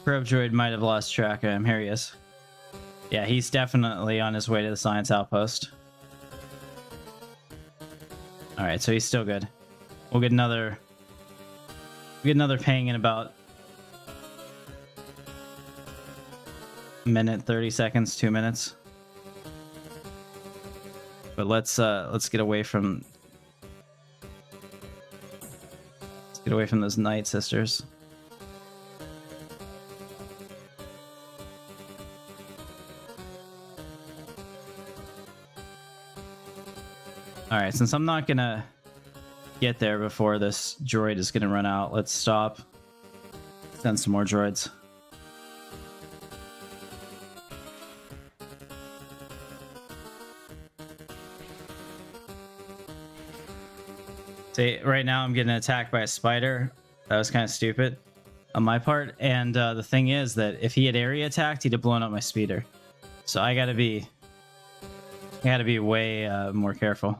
Probe droid might have lost track of him. Here he is. Yeah, he's definitely on his way to the science outpost. All right, so he's still good. We'll get another ping in about a minute, 30 seconds, 2 minutes. But let's get away from those Night Sisters. All right, since I'm not gonna get there before this droid is gonna run out, let's stop. Send some more droids. See, right now I'm getting attacked by a spider. That was kind of stupid on my part. And the thing is that if he had area attacked, he'd have blown up my speeder. So I gotta be You gotta be way more careful.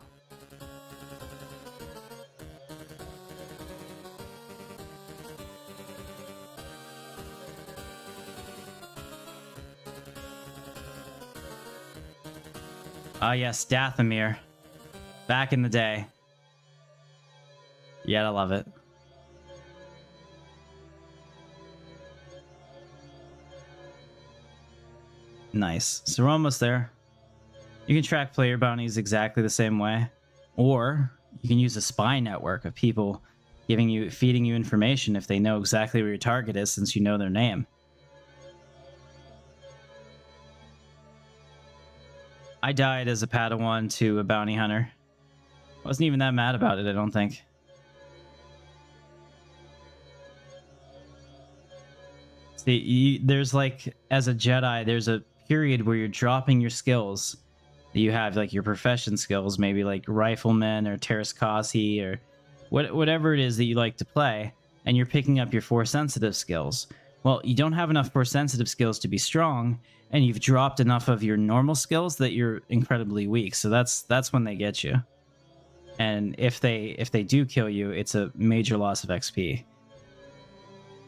Ah, yes, Dathomir. Back in the day. Yeah, I love it. Nice. So we're almost there. You can track player bounties exactly the same way, or you can use a spy network of people feeding you information if they know exactly where your target is, since you know their name. I died as a Padawan to a bounty hunter. Wasn't even that mad about it, I don't think. See, there's like, as a Jedi, there's a period where you're dropping your skills that you have, like your profession skills, maybe like rifleman or Terraskasi or whatever it is that you like to play, and you're picking up your force sensitive skills. Well, you don't have enough force sensitive skills to be strong, and you've dropped enough of your normal skills that you're incredibly weak. So that's when they get you. And if they do kill you, it's a major loss of XP.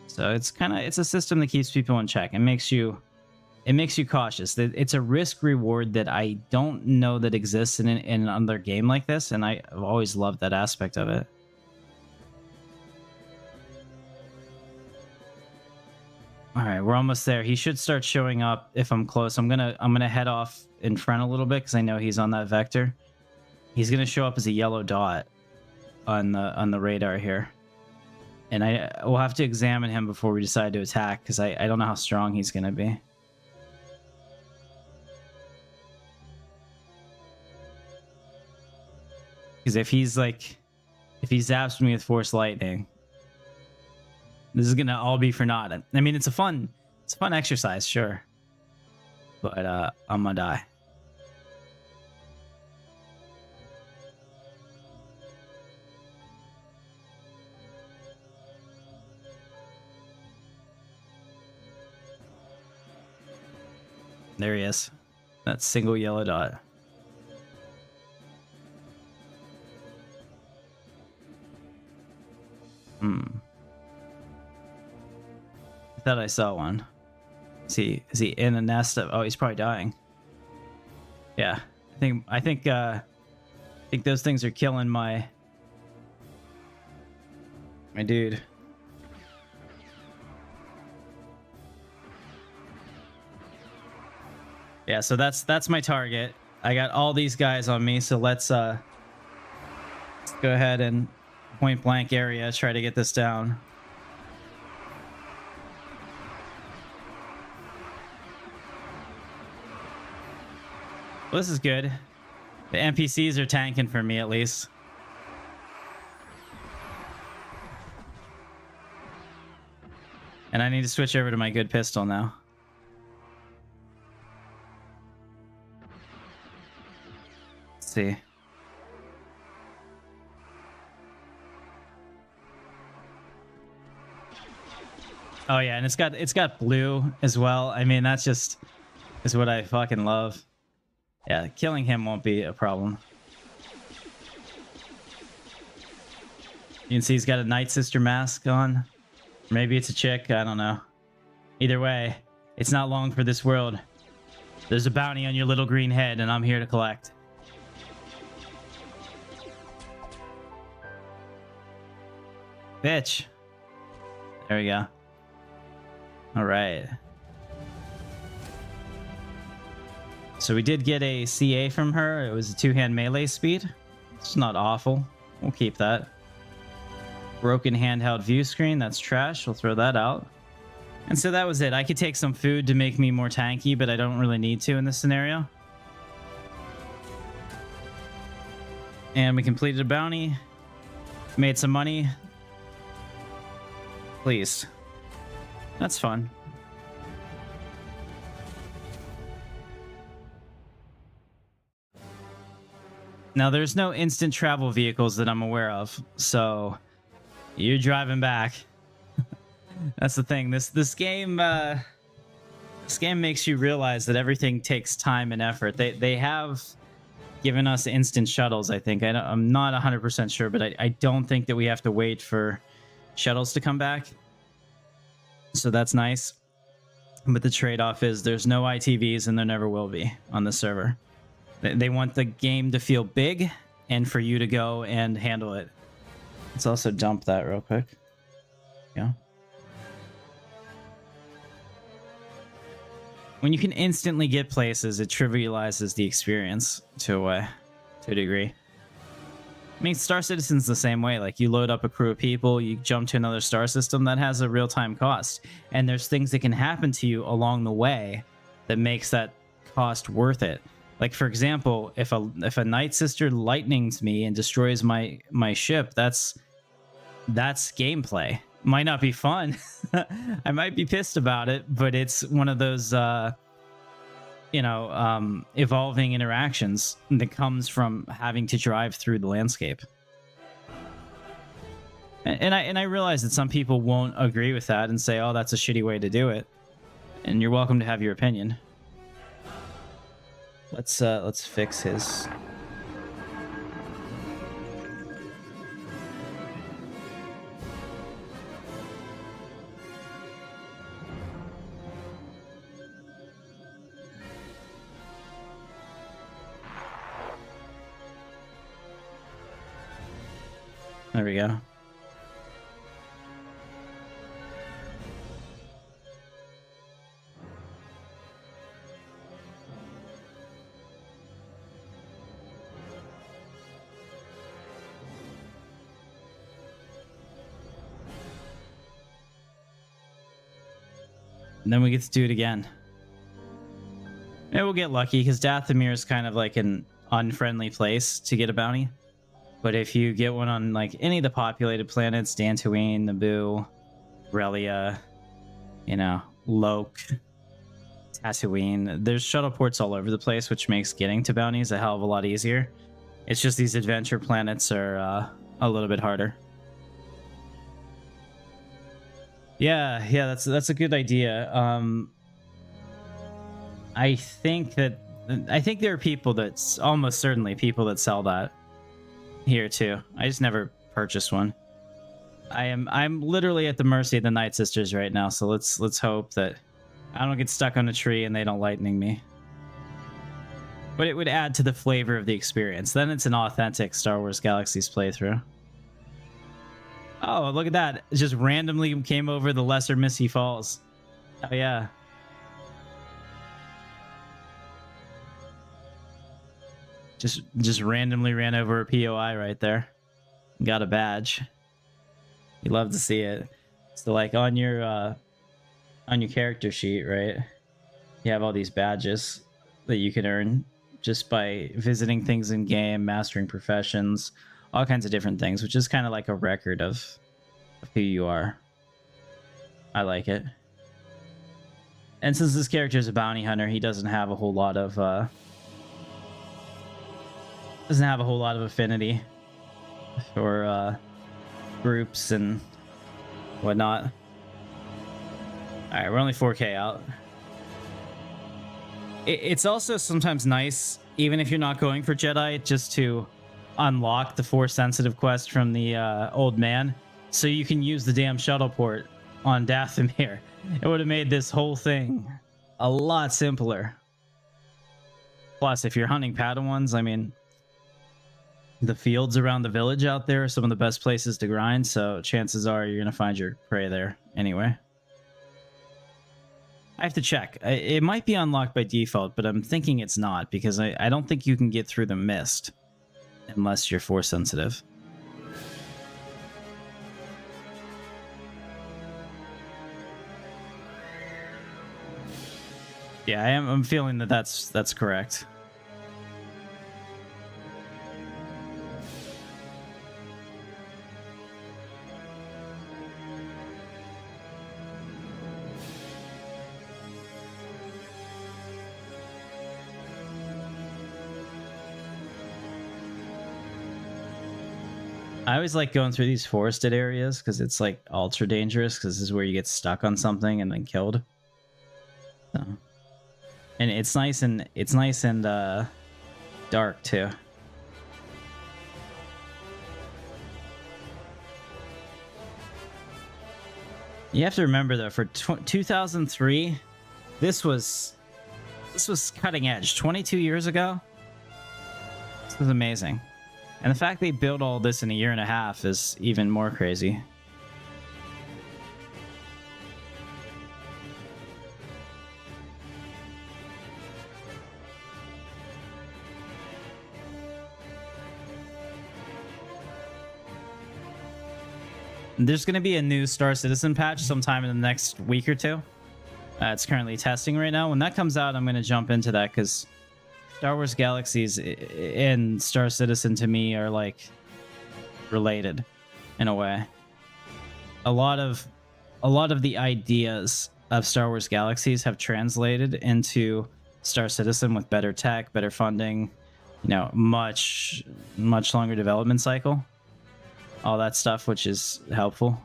So it's a system that keeps people in check. It makes you cautious. It's a risk reward that I don't know that exists in another game like this, and I've always loved that aspect of it. All right, we're almost there. He should start showing up if I'm close. I'm gonna head off in front a little bit because I know he's on that vector. He's gonna show up as a yellow dot on the radar here, and we'll have to examine him before we decide to attack because I don't know how strong he's gonna be. Because if he zaps me with Force Lightning, this is gonna all be for naught. I mean, it's a fun exercise, sure, but I'm gonna die. There he is. That single yellow dot. I thought I saw one. Is he in a nest of... Oh, he's probably dying. Yeah. I think those things are killing my dude. Yeah, so that's my target. I got all these guys on me, so let's go ahead and point blank area, try to get this down. Well, this is good. The NPCs are tanking for me, at least. And I need to switch over to my good pistol now. Let's see. Oh yeah, and it's got blue as well. I mean, that's just is what I fucking love. Yeah, killing him won't be a problem. You can see he's got a Night Sister mask on. Maybe it's a chick, I don't know. Either way, it's not long for this world. There's a bounty on your little green head, and I'm here to collect. Bitch. There we go. All right. So we did get a CA from her. It was a two-hand melee speed. It's not awful. We'll keep that. Broken handheld view screen. That's trash. We'll throw that out. And so that was it. I could take some food to make me more tanky, but I don't really need to in this scenario. And we completed a bounty. Made some money. Please. That's fun. Now, there's no instant travel vehicles that I'm aware of, so you're driving back. That's the thing. This game makes you realize that everything takes time and effort. They have giving us instant shuttles, I think. I'm not 100% sure, but I don't think that we have to wait for shuttles to come back. So that's nice. But the trade-off is there's no ITVs and there never will be on the server. They want the game to feel big and for you to go and handle it. Let's also dump that real quick. Yeah. When you can instantly get places, it trivializes the experience to a degree. I mean, Star Citizen's the same way. Like, you load up a crew of people, you jump to another star system, that has a real-time cost. And there's things that can happen to you along the way that makes that cost worth it. Like, for example, if a Night Sister lightnings me and destroys my ship, that's gameplay. Might not be fun. I might be pissed about it, but it's one of those evolving interactions that comes from having to drive through the landscape. And I realize that some people won't agree with that and say, oh, that's a shitty way to do it. And you're welcome to have your opinion. Let's fix his. There we go. And then we get to do it again. Maybe we'll get lucky because Dathomir is kind of like an unfriendly place to get a bounty. But if you get one on like any of the populated planets, Dantooine, Naboo, Relia, Loke, Tatooine, there's shuttle ports all over the place, which makes getting to bounties a hell of a lot easier. It's just these adventure planets are a little bit harder. Yeah, that's a good idea. I think there are people that's almost certainly people that sell that here too. I just never purchased one. I'm literally at the mercy of the Night Sisters right now, so let's hope that I don't get stuck on a tree and they don't lightning me. But it would add to the flavor of the experience. Then it's an authentic Star Wars Galaxies playthrough. Oh, look at that. It just randomly came over the Lesser Missy Falls. Oh, yeah. Just randomly ran over a POI right there. Got a badge. You love to see it. So, like, on your character sheet, right? You have all these badges that you can earn just by visiting things in game, mastering professions, all kinds of different things, which is kind of like a record of who you are. I like it. And since this character is a bounty hunter, he doesn't have a whole lot of affinity for groups and whatnot. Alright, we're only 4K out. It's also sometimes nice, even if you're not going for Jedi, just to unlock the Force-sensitive quest from the old man, so you can use the damn shuttle port on Dathomir. It would have made this whole thing a lot simpler. Plus, if you're hunting Padawans, I mean, the fields around the village out there are some of the best places to grind, so chances are you're going to find your prey there anyway. I have to check. It might be unlocked by default, but I'm thinking it's not, because I don't think you can get through the mist unless you're Force sensitive. Yeah, I'm feeling that that's correct. I always like going through these forested areas because it's like ultra dangerous, because this is where you get stuck on something and then killed. So. And it's nice and dark too. You have to remember though, for 2003, this was cutting edge. 22 years ago, this was amazing. And the fact they built all this in a year and a half is even more crazy. There's going to be a new Star Citizen patch sometime in the next week or two. It's currently testing right now. When that comes out, I'm going to jump into that because Star Wars Galaxies and Star Citizen to me are like related in a way. A lot of the ideas of Star Wars Galaxies have translated into Star Citizen with better tech, better funding, you know, much longer development cycle. All that stuff, which is helpful.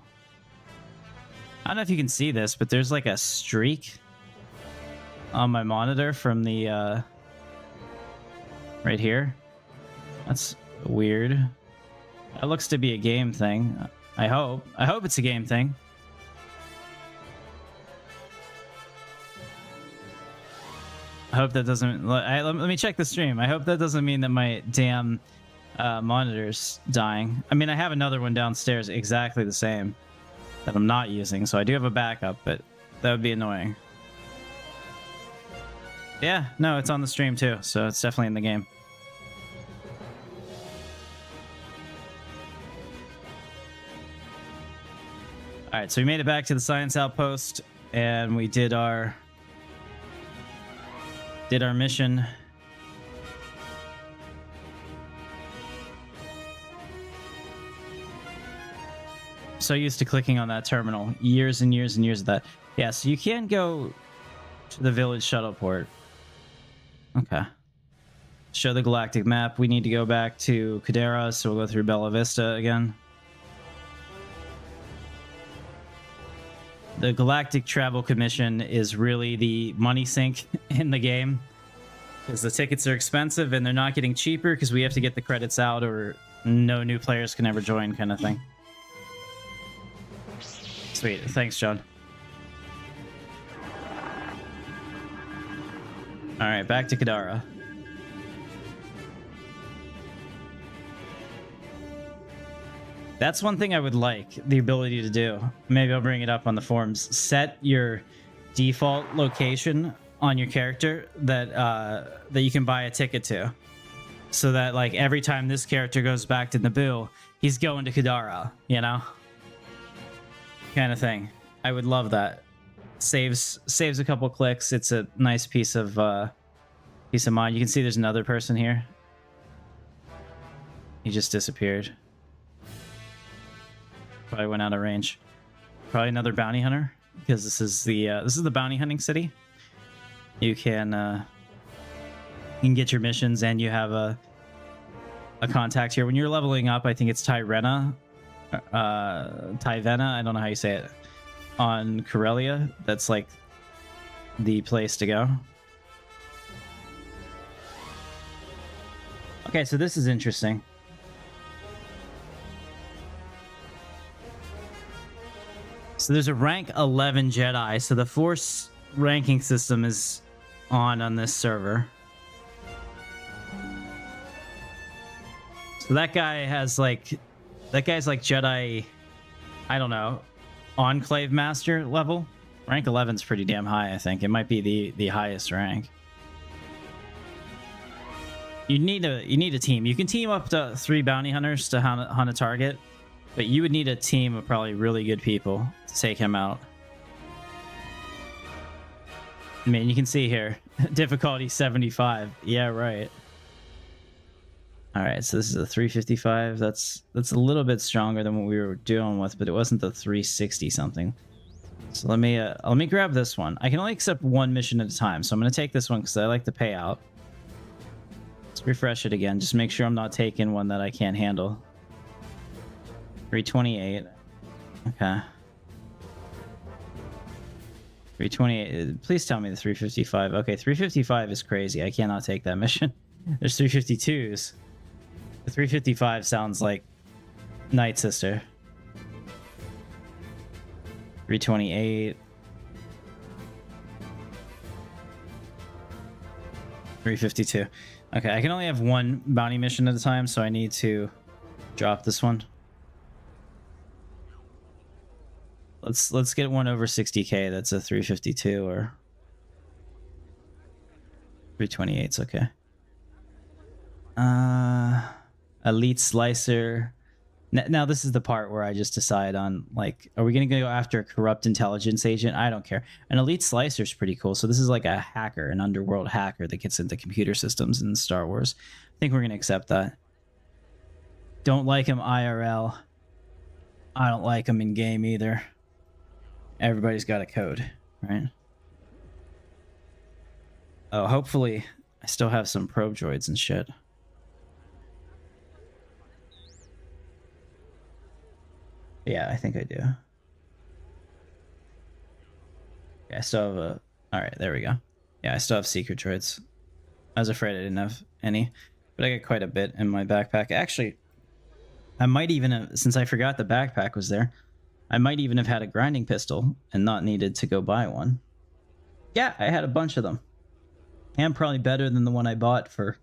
I don't know if you can see this, but there's like a streak on my monitor from the right here. That's weird. That looks to be a game thing. I hope it's a game thing. I hope that doesn't... let me check the stream. I hope that doesn't mean that my damn monitor's dying. I mean, I have another one downstairs exactly the same that I'm not using, so I do have a backup, but that would be annoying. Yeah, no, it's on the stream too, so it's definitely in the game. All right, so we made it back to the science outpost, and we did our mission. So used to clicking on that terminal. Years and years and years of that. Yeah, so you can go to the village shuttle port. Okay. Show the galactic map. We need to go back to Katarn, so we'll go through Bella Vista again. The Galactic Travel Commission is really the money sink in the game, because the tickets are expensive and they're not getting cheaper because we have to get the credits out or no new players can ever join, kind of thing. Sweet. Thanks, John. All right, back to Katarn. That's one thing I would like the ability to do. Maybe I'll bring it up on the forums. Set your default location on your character that that you can buy a ticket to, so that like every time this character goes back to Naboo, he's going to Katarn, you know, kind of thing. I would love that. Saves a couple clicks. It's a nice piece of mind. You can see there's another person here. He just disappeared. Probably went out of range. Probably another bounty hunter, because this is the bounty hunting city. You can get your missions, and you have a contact here when you're leveling up. I think it's Tyvenna. I don't know how you say it. On Corellia, that's like the place to go. Okay, so this is interesting. So there's a rank 11 Jedi. So the Force ranking system is on this server. So that guy has like... That guy's like Jedi... I don't know. Enclave Master level. Rank 11's pretty damn high, I think. It might be the highest rank. You need a team. You can team up to 3 bounty hunters to hunt a target. But you would need a team of probably really good people to take him out. I mean, you can see here, difficulty 75. Yeah, right. All right, so this is a 355. That's a little bit stronger than what we were dealing with, but it wasn't the 360 something. So let me grab this one. I can only accept one mission at a time, so I'm going to take this one because I like the payout. Let's refresh it again. Just make sure I'm not taking one that I can't handle. 328. Okay. 328. Please tell me the 355. Okay, 355 is crazy. I cannot take that mission. There's 352s. The 355 sounds like Night Sister. 328. 352. Okay, I can only have one bounty mission at a time, so I need to drop this one. Let's get one over 60k. That's a 352 or 328's okay. Elite Slicer. Now this is the part where I just decide on, like, are we gonna go after a corrupt intelligence agent? I don't care. An Elite Slicer is pretty cool. So this is like a hacker, an underworld hacker that gets into computer systems in Star Wars. I think we're gonna accept that. Don't like him IRL. I don't like him in game either. Everybody's got a code, right? Oh, hopefully I still have some probe droids and shit. Yeah, I think I do. Yeah, I still have a... Alright, there we go. Yeah, I still have secret droids. I was afraid I didn't have any, but I got quite a bit in my backpack. Actually, I might even have, since I forgot the backpack was there, I might even have had a grinding pistol and not needed to go buy one. Yeah, I had a bunch of them. And probably better than the one I bought for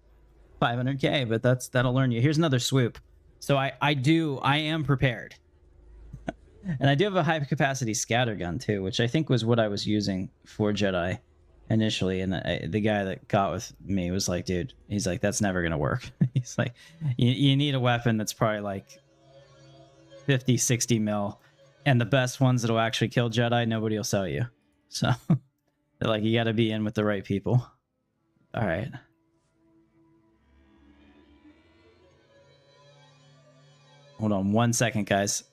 500k, but that'll learn you. Here's another swoop. So I am prepared. And I do have a high capacity scatter gun too, which I think was what I was using for Jedi initially. And the guy that got with me was like, dude, he's like, that's never going to work. He's like, you need a weapon that's probably like 50, 60 mil. And the best ones that'll actually kill Jedi, nobody will sell you. So they're like, you got to be in with the right people. All right. Hold on 1 second, guys.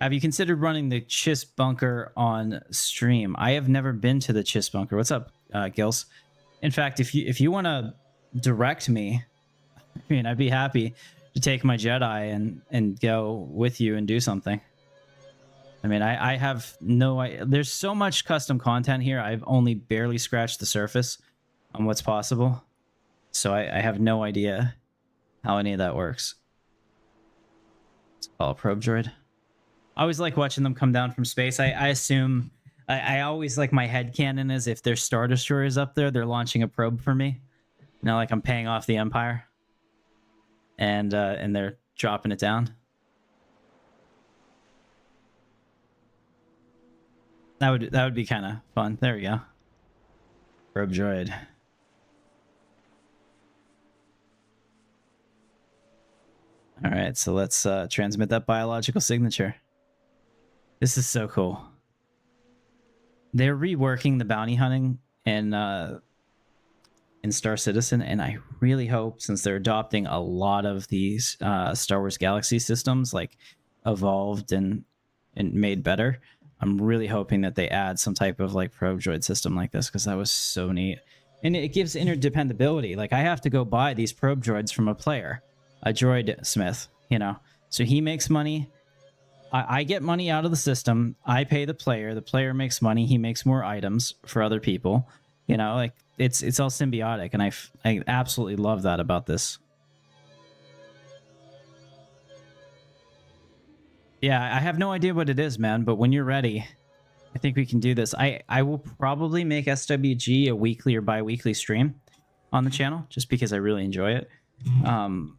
Have you considered running the Chiss bunker on stream? I have never been to the Chiss bunker. What's up, Gils? In fact, if you want to direct me, I mean, I'd be happy to take my Jedi and go with you and do something. I mean, I have no idea. There's so much custom content here. I've only barely scratched the surface on what's possible. So I have no idea how any of that works. It's all a probe droid. I always like watching them come down from space. I assume, I always like my headcanon is if there's Star Destroyers up there, they're launching a probe for me. You know, like I'm paying off the Empire. And they're dropping it down. That would be kind of fun. There we go. Probe droid. All right, so let's transmit that biological signature. This is so cool. They're reworking the bounty hunting in Star Citizen, and I really hope, since they're adopting a lot of these Star Wars Galaxy systems, like evolved and made better, I'm really hoping that they add some type of like probe droid system like this, because that was so neat. And it gives interdependability. Like I have to go buy these probe droids from a player, a droid smith, you know, so he makes money. I get money out of the system. I pay the player makes money. He makes more items for other people, you know, like it's all symbiotic. And I absolutely love that about this. Yeah, I have no idea what it is, man, but when you're ready, I think we can do this. I will probably make SWG a weekly or bi-weekly stream on the channel, just because I really enjoy it. And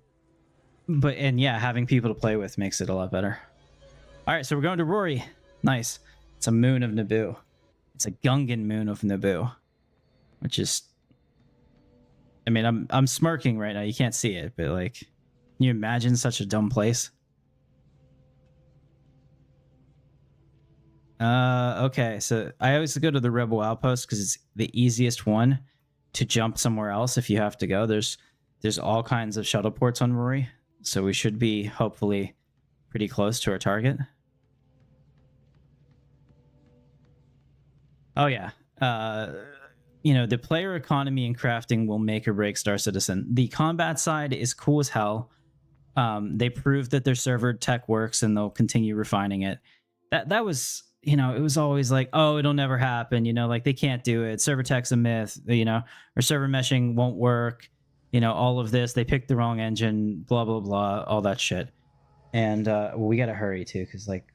yeah, having people to play with makes it a lot better. All right, so we're going to Rory. Nice. It's a moon of Naboo. It's a Gungan moon of Naboo, which is, I mean, I'm smirking right now. You can't see it, but like, can you imagine such a dumb place? Okay, so I always go to the Rebel Outpost because it's the easiest one to jump somewhere else if you have to go. There's all kinds of shuttle ports on Rory, so we should be hopefully pretty close to our target. Oh yeah, you know, the player economy and crafting will make or break Star Citizen. The combat side is cool as hell. They proved that their server tech works, and they'll continue refining it. That was you know, it was always like, oh, it'll never happen. You know, like they can't do it. Server tech's a myth, you know, or server meshing won't work. You know, all of this, they picked the wrong engine, blah, blah, blah, all that shit. And well, we got to hurry too, because like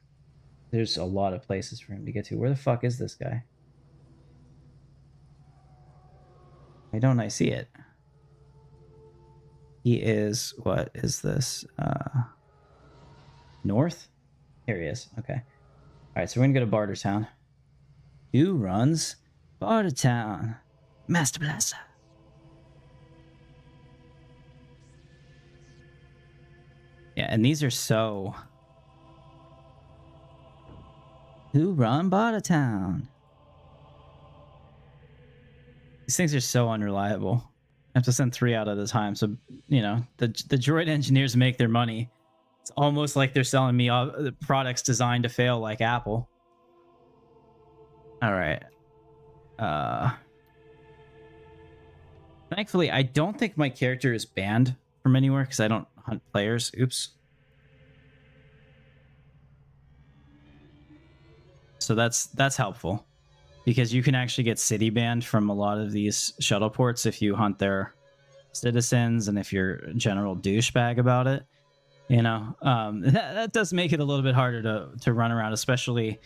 there's a lot of places for him to get to. Where the fuck is this guy? Why don't I see it? He is, what is this? North? Here he is. Okay. All right, so we're gonna go to Bartertown. Who runs Bartertown? Master Blaster. Yeah, and these are so... Who run Bartertown? These things are so unreliable. I have to send 3 out at a time. So, you know, the droid engineers make their money. It's almost like they're selling me products designed to fail like Apple. All right. Thankfully, I don't think my character is banned from anywhere because I don't hunt players. Oops. So that's helpful, because you can actually get city banned from a lot of these shuttle ports if you hunt their citizens and if you're a general douchebag about it. You know, that does make it a little bit harder to run around, especially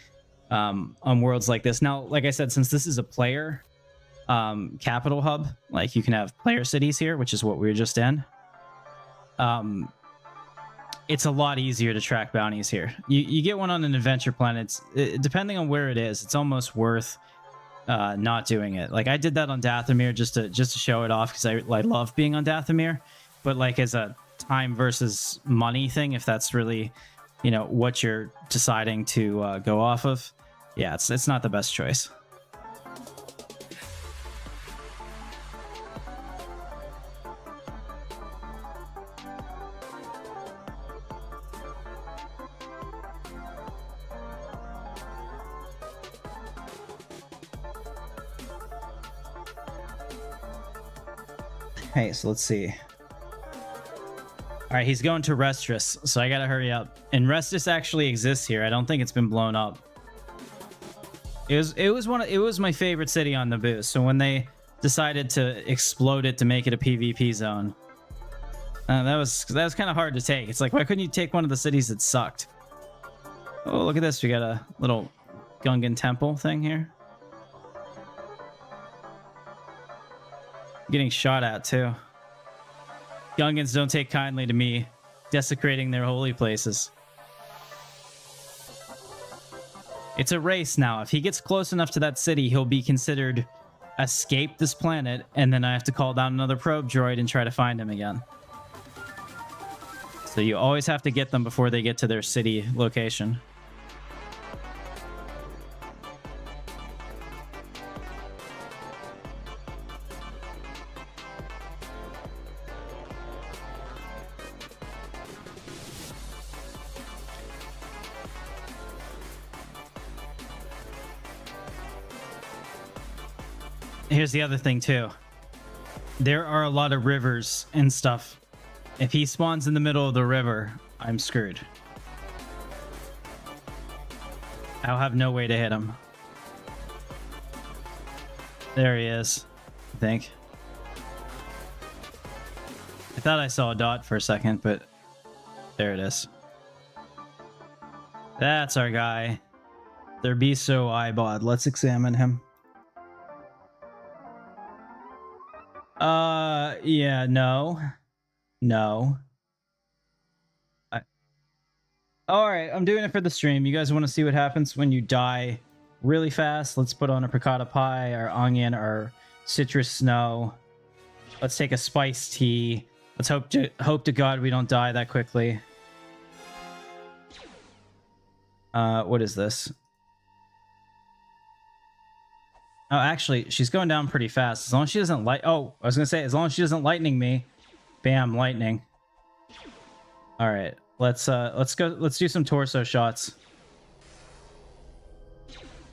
on worlds like this. Now, like I said, since this is a player capital hub, like you can have player cities here, which is what we were just in. It's a lot easier to track bounties here. You get one on an adventure planet. Depending on where it is, it's almost worth not doing it. Like I did that on Dathomir just to show it off, because I love being on Dathomir, but like as a time versus money thing, if that's really, you know, what you're deciding to go off of, yeah, it's not the best choice. Hey, so let's see. All right, he's going to Restus, so I gotta hurry up. And Restus actually exists here. I don't think it's been blown up. It was my favorite city on the boost. So when they decided to explode it to make it a PvP zone, that was kind of hard to take. It's like, why couldn't you take one of the cities that sucked? Oh, look at this. We got a little Gungan temple thing here. Getting shot at too. Gungans don't take kindly to me desecrating their holy places. It's a race now. If he gets close enough to that city, he'll be considered escape this planet, and then I have to call down another probe droid and try to find him again. So you always have to get them before they get to their city location. Here's the other thing too. There are a lot of rivers and stuff. If he spawns in the middle of the river, I'm screwed. I'll have no way to hit him. There he is, I think. I thought I saw a dot for a second, but there it is. That's our guy. There be so eyebod. Let's examine him. Yeah, no. Alright, I'm doing it for the stream. You guys want to see what happens when you die really fast? Let's put on a piccata pie, our onion, our citrus snow. Let's take a spiced tea. Let's hope to God we don't die that quickly. What is this? Oh, actually, she's going down pretty fast. As long as she doesn't light... Oh, I was going to say, as long as she doesn't lightning me. Bam, lightning. All right, let's go. Let's do some torso shots.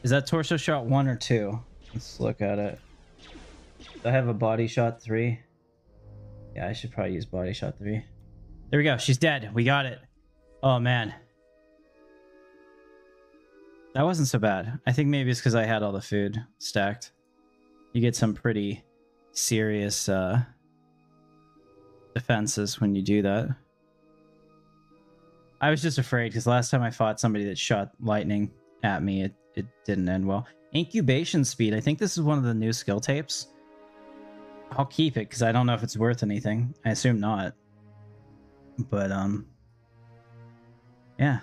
Is that torso shot 1 or 2? Let's look at it. Do I have a body shot 3? Yeah, I should probably use body shot 3. There we go. She's dead. We got it. Oh, man. That wasn't so bad. I think maybe it's because I had all the food stacked. You get some pretty serious defenses when you do that. I was just afraid because last time I fought somebody that shot lightning at me, it didn't end well. Incubation speed. I think this is one of the new skill tapes. I'll keep it because I don't know if it's worth anything. I assume not. But, yeah.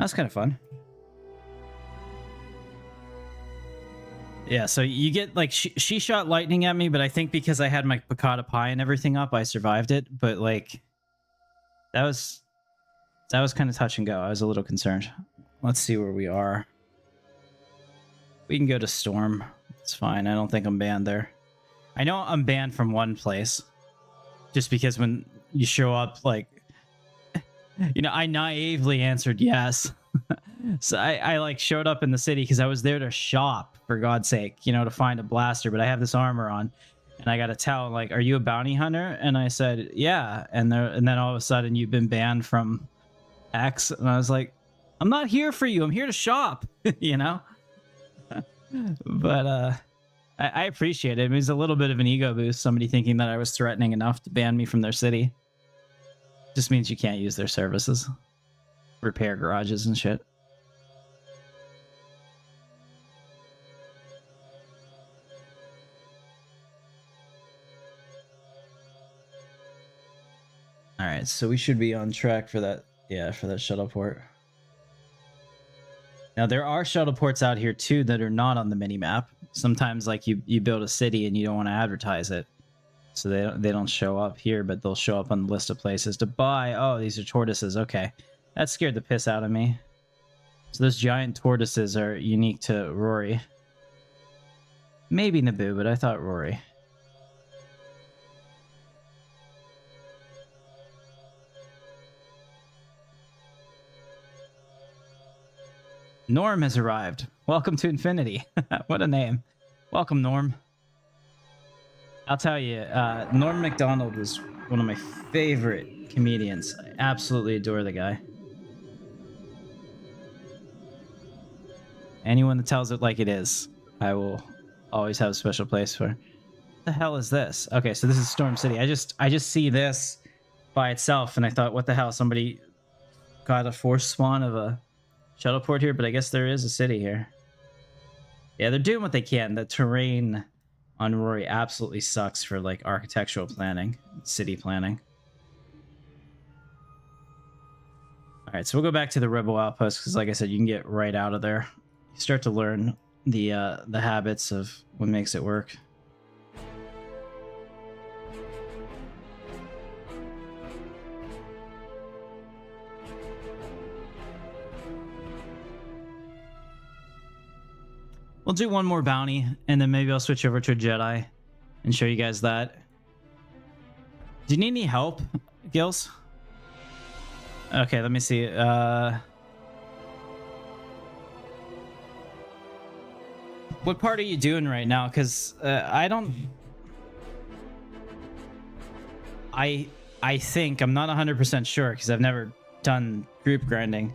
That's kind of fun. Yeah, so you get, like, she shot lightning at me, but I think because I had my piccata pie and everything up, I survived it. But, like, that was kind of touch and go. I was a little concerned. Let's see where we are. We can go to Storm. It's fine. I don't think I'm banned there. I know I'm banned from one place. Just because when you show up, like... You know, I naively answered yes. So I like showed up in the city because I was there to shop, for God's sake, you know, to find a blaster, but I have this armor on and I got to tell, like, are you a bounty hunter? And I said, yeah. And then all of a sudden you've been banned from X. And I was like, I'm not here for you. I'm here to shop, you know? But I appreciate it. It was a little bit of an ego boost. Somebody thinking that I was threatening enough to ban me from their city. Just means you can't use their services. Repair garages and shit. All right, so we should be on track for that. Yeah, for that shuttle port. Now there are shuttle ports out here too that are not on the mini map. Sometimes, like, you build a city and you don't want to advertise it, so they don't show up here, but they'll show up on the list of places to buy. Oh, these are tortoises. Okay, that scared the piss out of me. So those giant tortoises are unique to Rory. Maybe Naboo, but I thought Rory. Norm has arrived. Welcome to Infinity. What a name. Welcome, Norm. I'll tell you, Norm Macdonald was one of my favorite comedians. I absolutely adore the guy. Anyone that tells it like it is, I will always have a special place for. What the hell is this? Okay, so this is Storm City. I just see this by itself, and I thought, what the hell? Somebody got a force spawn of a shuttle port here, but I guess there is a city here. Yeah, they're doing what they can. The terrain on Rory absolutely sucks for, like, architectural planning, city planning. All right, so we'll go back to the Rebel Outpost because, like I said, you can get right out of there. You start to learn the habits of what makes it work. We'll do one more bounty, and then maybe I'll switch over to a Jedi and show you guys that. Do you need any help, Gills? Okay, let me see. What part are you doing right now? Because I don't... I think, I'm not 100% sure because I've never done group grinding.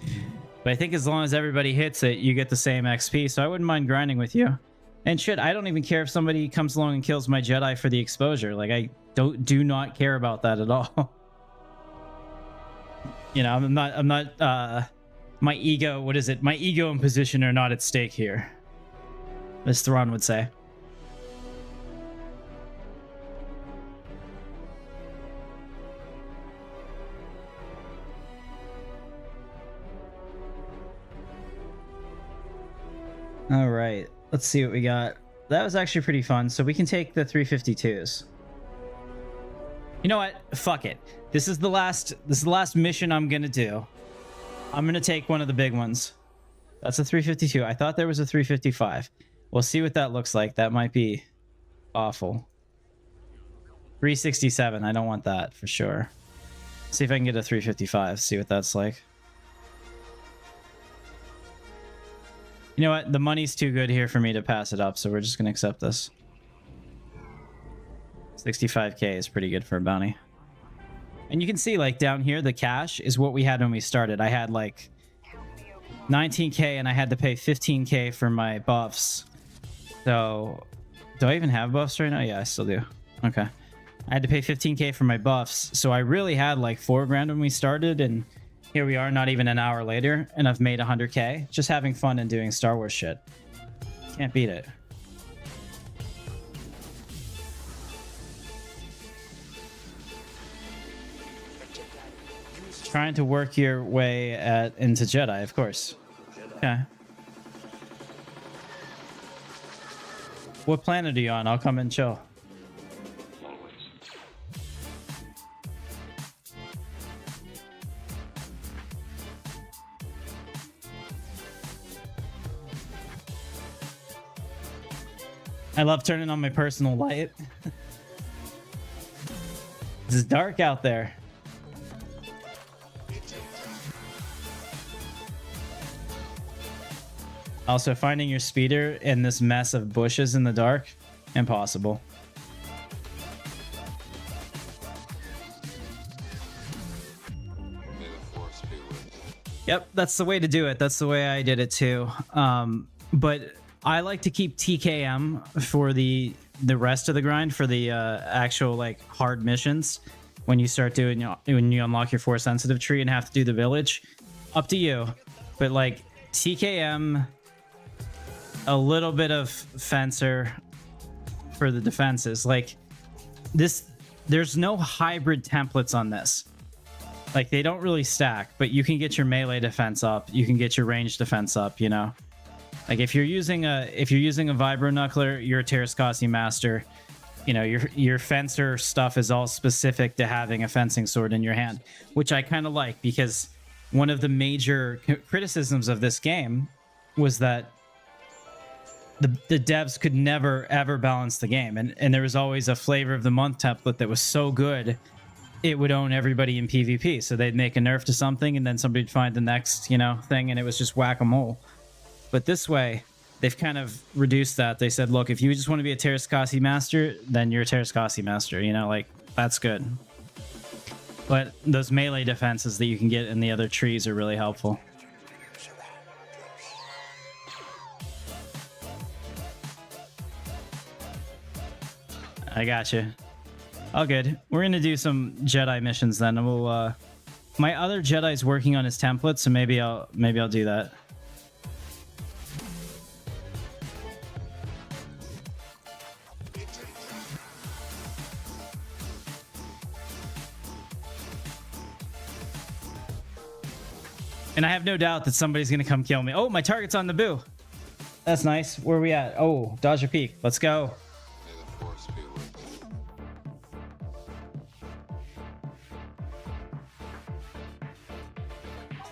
But I think as long as everybody hits it, you get the same XP, so I wouldn't mind grinding with you. And shit, I don't even care if somebody comes along and kills my Jedi for the exposure. Like, I do not care about that at all. You know, I'm not, my ego, what is it? My ego and position are not at stake here, as Thrawn would say. All right, let's see what we got. That was actually pretty fun. So we can take the 352s. You know what? Fuck it. This is the last mission I'm gonna do. I'm gonna take one of the big ones. That's a 352. I thought there was a 355. We'll see what that looks like. That might be awful. 367. I don't want that for sure. See if I can get a 355. See what that's like. You know what? The money's too good here for me to pass it up, so we're just going to accept this. 65k is pretty good for a bounty. And you can see, like, down here, the cash is what we had when we started. I had, like, 19k, and I had to pay 15k for my buffs. So, do I even have buffs right now? Yeah, I still do. Okay. I had to pay 15k for my buffs, so I really had like 4 grand when we started, and here we are not even an hour later, and I've made 100k. Just having fun and doing Star Wars shit. Can't beat it. Trying to work your way into Jedi, of course. Okay. What planet are you on? I'll come and chill. I love turning on my personal light. It's dark out there. Also, finding your speeder in this mess of bushes in the dark, impossible. Yep, that's the way to do it. That's the way I did it too. But I like to keep TKM for the rest of the grind, for the actual like hard missions. When you start doing, when you unlock your Force sensitive tree and have to do the village, up to you. But like TKM, a little bit of fencer for the defenses. Like this, there's no hybrid templates on this. Like they don't really stack, but you can get your melee defense up. You can get your range defense up, you know? Like if you're using a vibro knuckler, you're a Terrascasi master. You know, your fencer stuff is all specific to having a fencing sword in your hand, which I kind of like, because one of the major criticisms of this game was that the devs could never ever balance the game, and there was always a flavor of the month template that was so good it would own everybody in PvP. So they'd make a nerf to something, and then somebody'd find the next, you know, thing, and it was just whack-a-mole. But this way, they've kind of reduced that. They said, look, if you just want to be a Terrascasi master, then you're a Terrascasi master, you know, like that's good. But those melee defenses that you can get in the other trees are really helpful. I got you. All good. We're gonna do some Jedi missions then. We'll. My other Jedi's working on his template, so maybe I'll do that. And I have no doubt that somebody's gonna come kill me. Oh, my target's on Naboo. That's nice. Where are we at? Oh, Dodge a Peak. Let's go.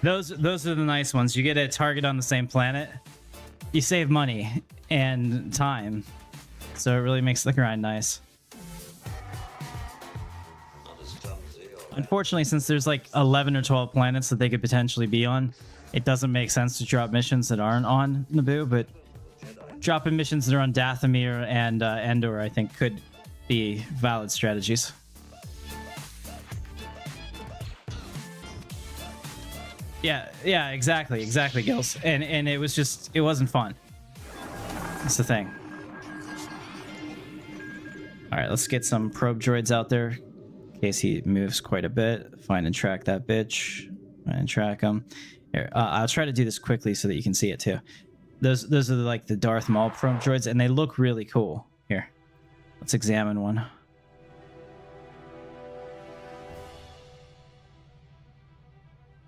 Those are the nice ones. You get a target on the same planet, you save money and time, so it really makes the grind nice. Unfortunately, since there's like 11 or 12 planets that they could potentially be on, it doesn't make sense to drop missions that aren't on Naboo, but dropping missions that are on Dathomir and Endor, I think, could be valid strategies. Yeah, exactly, Gills. And it was just, it wasn't fun. That's the thing. All right, let's get some probe droids out there in case he moves quite a bit. Find and track that bitch. Find and track him. Here, I'll try to do this quickly so that you can see it too. Those are like the Darth Maul probe droids, and they look really cool. Here, let's examine one.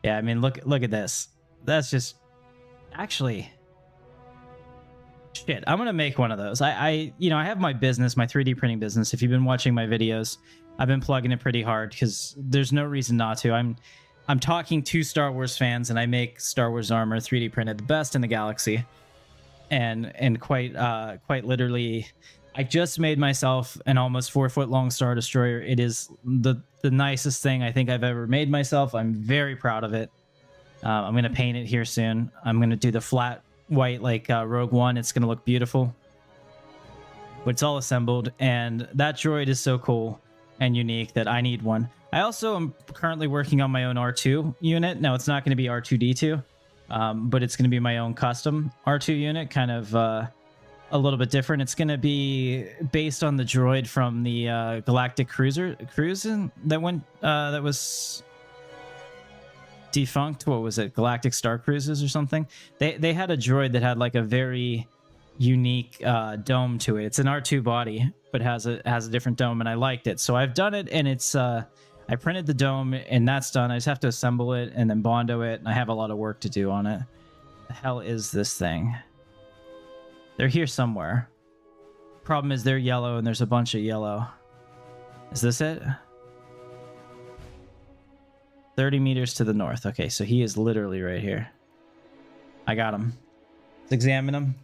Yeah, I mean, look at this. That's just actually shit. I'm gonna make one of those. I have my business, my 3D printing business. If you've been watching my videos, I've been plugging it pretty hard because there's no reason not to. I'm talking to Star Wars fans, and I make Star Wars armor 3D printed, the best in the galaxy, and quite literally. I just made myself an almost 4-foot long Star Destroyer. It is the nicest thing I think I've ever made myself. I'm very proud of it. I'm going to paint it here soon. I'm going to do the flat white like Rogue One. It's going to look beautiful. But it's all assembled, and that droid is so cool and unique that I need one. I also am currently working on my own R2 unit. Now, it's not going to be R2-D2. but it's going to be my own custom R2 unit, kind of a little bit different. It's going to be based on the droid from the Galactic cruise that was defunct. What was it? Galactic Star Cruises or something? They had a droid that had like a very unique dome to it. It's an R2 body, but has a different dome, and I liked it. So I've done it, and it's I printed the dome, and that's done. I just have to assemble it and then Bondo it, and I have a lot of work to do on it. The hell is this thing? They're here somewhere. Problem is they're yellow, and there's a bunch of yellow. Is this it? 30 meters to the north. Okay, so he is literally right here. I got him. Let's examine him.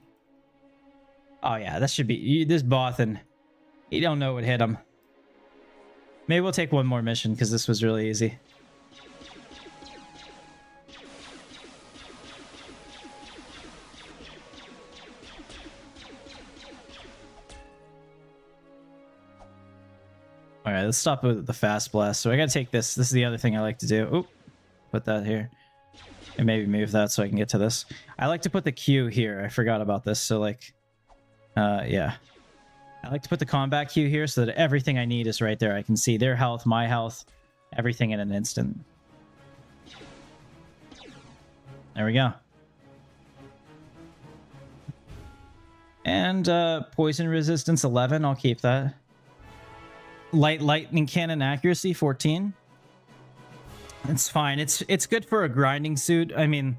Oh yeah, that should be this Bothan. He don't know what hit him. Maybe we'll take one more mission because this was really easy. All right, let's stop with the fast blast. So I gotta take this. This is the other thing I like to do. Oop, put that here. And maybe move that so I can get to this. I like to put the Q here. I forgot about this. So like, yeah. I like to put the combat queue here so that everything I need is right there. I can see their health, my health, everything in an instant. There we go. And poison resistance 11, I'll keep that. Light lightning cannon accuracy 14. It's fine. It's good for a grinding suit. I mean,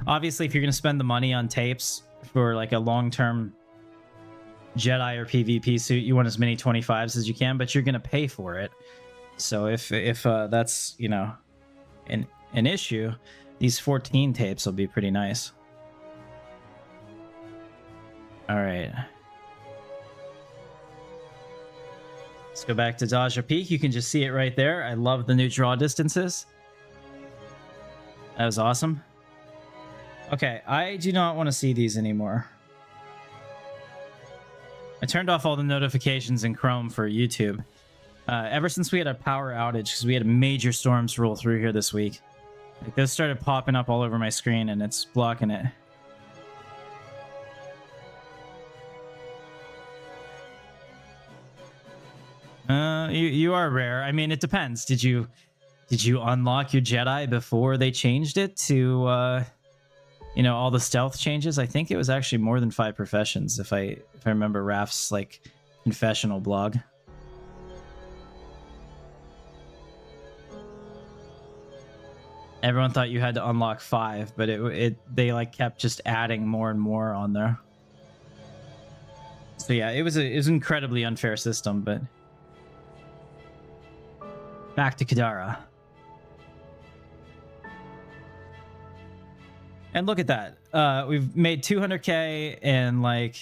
obviously if you're going to spend the money on tapes for like a long-term Jedi or PvP suit, you want as many 25s as you can, but you're going to pay for it. So if that's, you know, an issue, these 14 tapes will be pretty nice. All right. Let's go back to Daja Peak. You can just see it right there. I love the new draw distances. That was awesome. Okay, I do not want to see these anymore. I turned off all the notifications in Chrome for YouTube. Ever since we had a power outage, because we had major storms roll through here this week. Like, those started popping up all over my screen, and it's blocking it. You are rare. I mean, it depends. Did you unlock your Jedi before they changed it to you know, all the stealth changes? I think it was actually more than 5 professions if I remember Raf's like confessional blog. Everyone thought you had to unlock 5, but they like kept just adding more and more on there. So yeah, it was an incredibly unfair system, but back to Kadara. And look at that. We've made 200k in like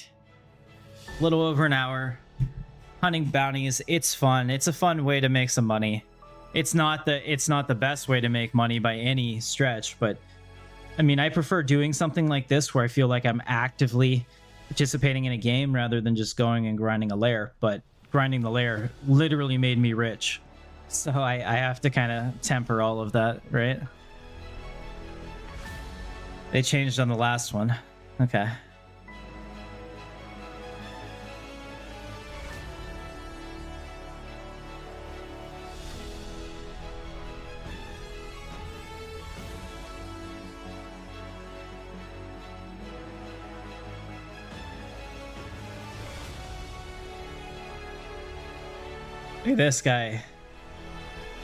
a little over an hour. Hunting bounties. It's fun. It's a fun way to make some money. It's not the best way to make money by any stretch, but I mean, I prefer doing something like this where I feel like I'm actively participating in a game rather than just going and grinding a lair. But grinding the lair literally made me rich. So I have to kind of temper all of that, right? They changed on the last one. Okay. Look at this guy.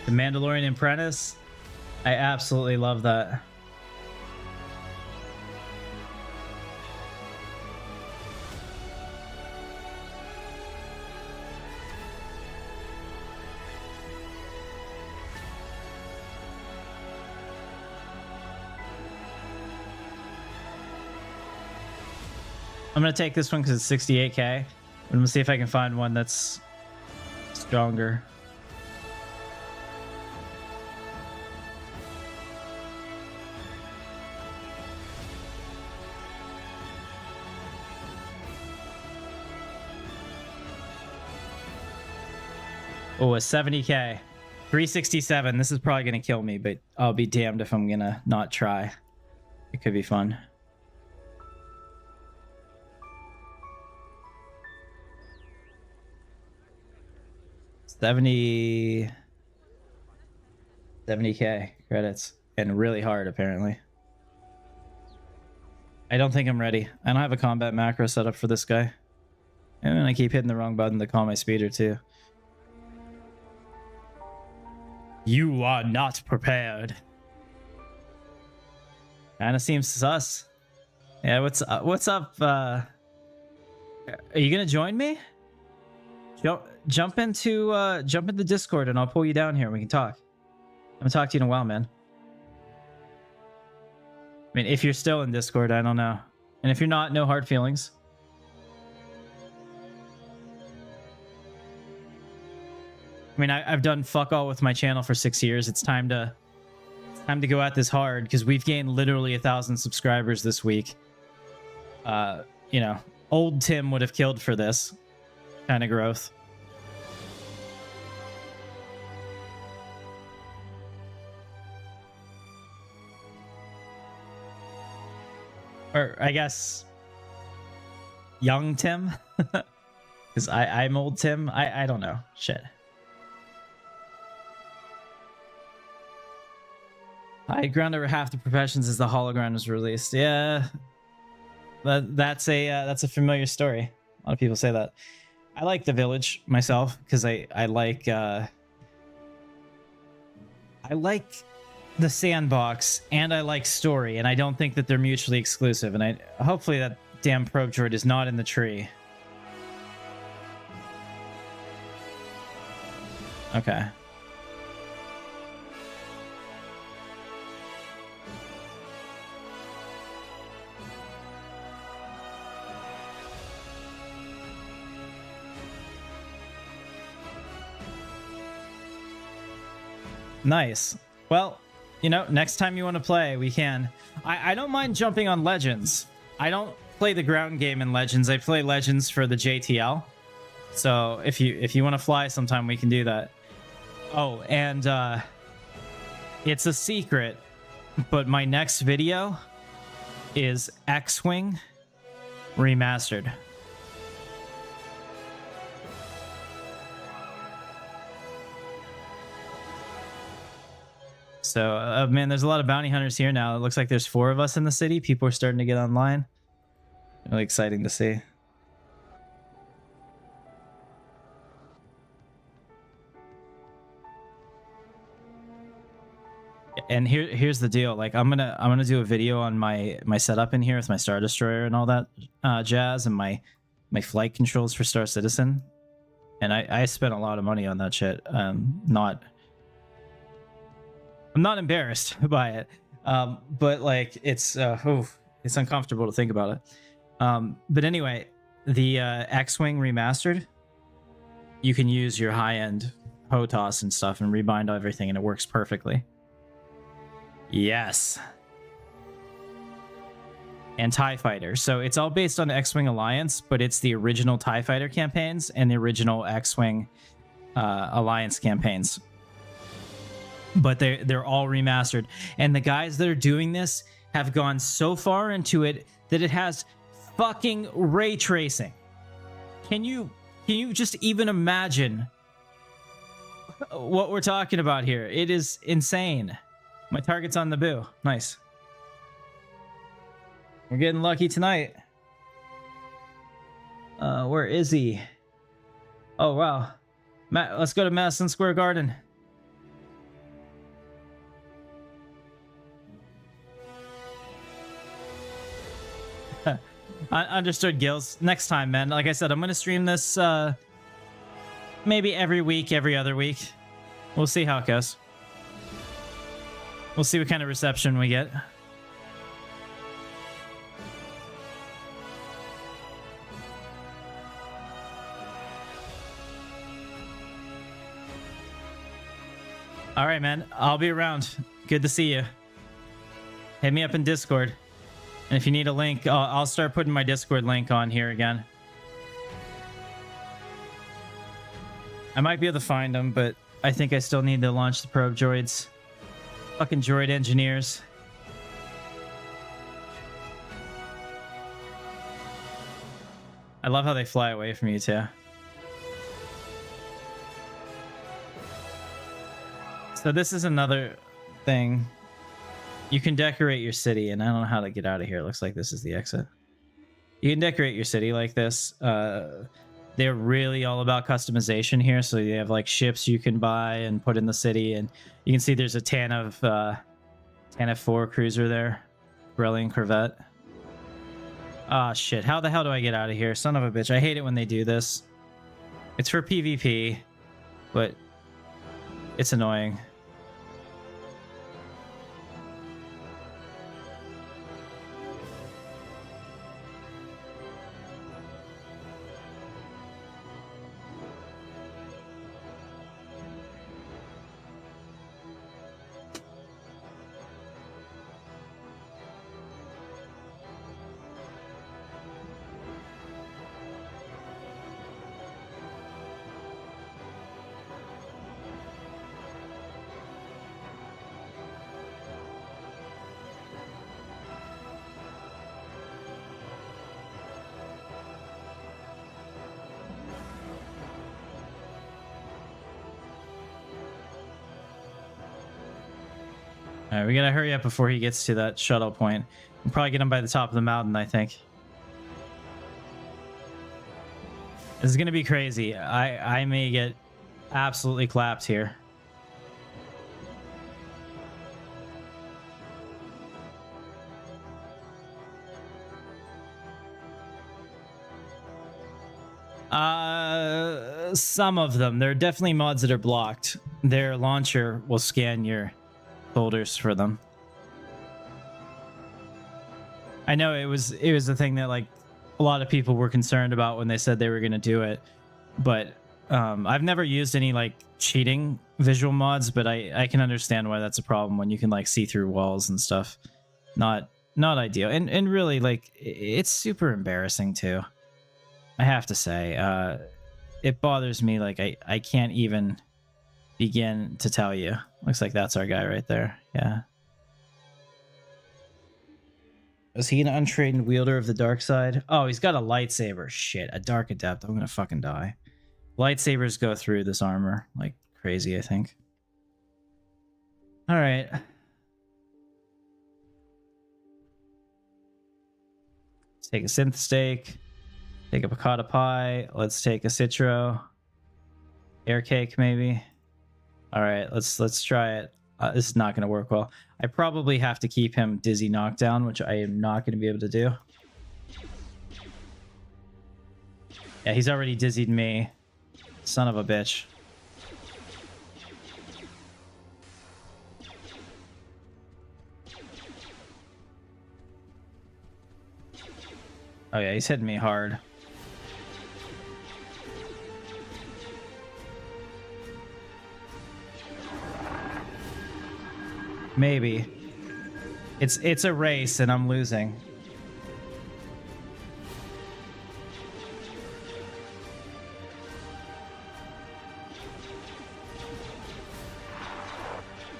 The Mandalorian apprentice. I absolutely love that. I'm going to take this one because it's 68k. I'm going to see if I can find one that's stronger. Oh, a 70k. 367. This is probably going to kill me, but I'll be damned if I'm going to not try. It could be fun. $70K credits, and really hard apparently. I don't think I'm ready. I don't have a combat macro set up for this guy. And I keep hitting the wrong button to call my speeder too. You are not prepared. Kinda seems sus. Yeah, what's up? Are you gonna join me? Jump into Discord and I'll pull you down here and we can talk. I haven't talked to you in a while, man. I mean, if you're still in Discord, I don't know. And if you're not, no hard feelings. I mean, I've done fuck all with my channel for 6 years. It's time to go at this hard because we've gained literally 1,000 subscribers this week. You know, old Tim would have killed for this kind of growth. Or I guess young Tim, because I'm old Tim. I don't know. Shit. I ground over half the professions as the hologram was released. Yeah, that's a familiar story. A lot of people say that. I like The Village myself because I like the Sandbox and I like story, and I don't think that they're mutually exclusive. And hopefully that damn probe droid is not in the tree. Okay. Nice. Well, you know, next time you want to play, we can. I don't mind jumping on Legends. I don't play the ground game in Legends. I play Legends for the JTL. So if you want to fly sometime, we can do that. Oh, and it's a secret, but my next video is X-Wing Remastered. So, man, there's a lot of bounty hunters here now. It looks like there's 4 of us in the city. People are starting to get online. Really exciting to see. And here's the deal. Like, I'm gonna do a video on my setup in here with my Star Destroyer and all that jazz, and my flight controls for Star Citizen. And I spent a lot of money on that shit. I'm not embarrassed by it, but like it's uncomfortable to think about it. But anyway, the X-Wing Remastered, you can use your high-end HOTAS and stuff and rebind everything, and it works perfectly. Yes. And TIE Fighter. So it's all based on X-Wing Alliance, but it's the original TIE Fighter campaigns and the original X-Wing Alliance campaigns. But they're all remastered, and the guys that are doing this have gone so far into it that it has fucking ray tracing. Can you just even imagine what we're talking about here? It is insane. My target's on Naboo. Nice. We're getting lucky tonight. Where is he? Oh wow, let's go to Madison Square Garden. Understood, Gills. Next time, man. Like I said, I'm gonna stream this maybe every week, every other week. We'll see how it goes. We'll see what kind of reception we get. All right, man. I'll be around. Good to see you. Hit me up in Discord. And if you need a link, I'll start putting my Discord link on here again. I might be able to find them, but I think I still need to launch the probe droids. Fucking droid engineers. I love how they fly away from you too. So this is another thing. You can decorate your city, and I don't know how to get out of here. It looks like this is the exit. You can decorate your city like this. They're really all about customization here. So you have like ships you can buy and put in the city, and you can see there's a TANF 4 cruiser there, Brilliant Corvette. Ah, shit. How the hell do I get out of here? Son of a bitch. I hate it when they do this. It's for PvP, but it's annoying. All right, we gotta hurry up before he gets to that shuttle point. We'll probably get him by the top of the mountain, I think. This is gonna be crazy. I may get absolutely clapped here. Some of them. There are definitely mods that are blocked. Their launcher will scan your folders for them. I know it was the thing that like a lot of people were concerned about when they said they were going to do it, but I've never used any like cheating visual mods, but I can understand why that's a problem when you can like see through walls and stuff. Not ideal, and really like it's super embarrassing too. I have to say, it bothers me. Like I can't even begin to tell you. Looks like that's our guy right there. Yeah. Is he an untrained wielder of the dark side? Oh, he's got a lightsaber. Shit, a dark adept. I'm gonna fucking die. Lightsabers go through this armor like crazy, I think. All right. Let's take a synth steak. Take a piccata pie. Let's take a citro. Air cake, maybe. All right, let's try it. This is not going to work well. I probably have to keep him dizzy knockdown, which I am not going to be able to do. Yeah, he's already dizzied me. Son of a bitch. Oh yeah, he's hitting me hard. Maybe. It's a race and I'm losing.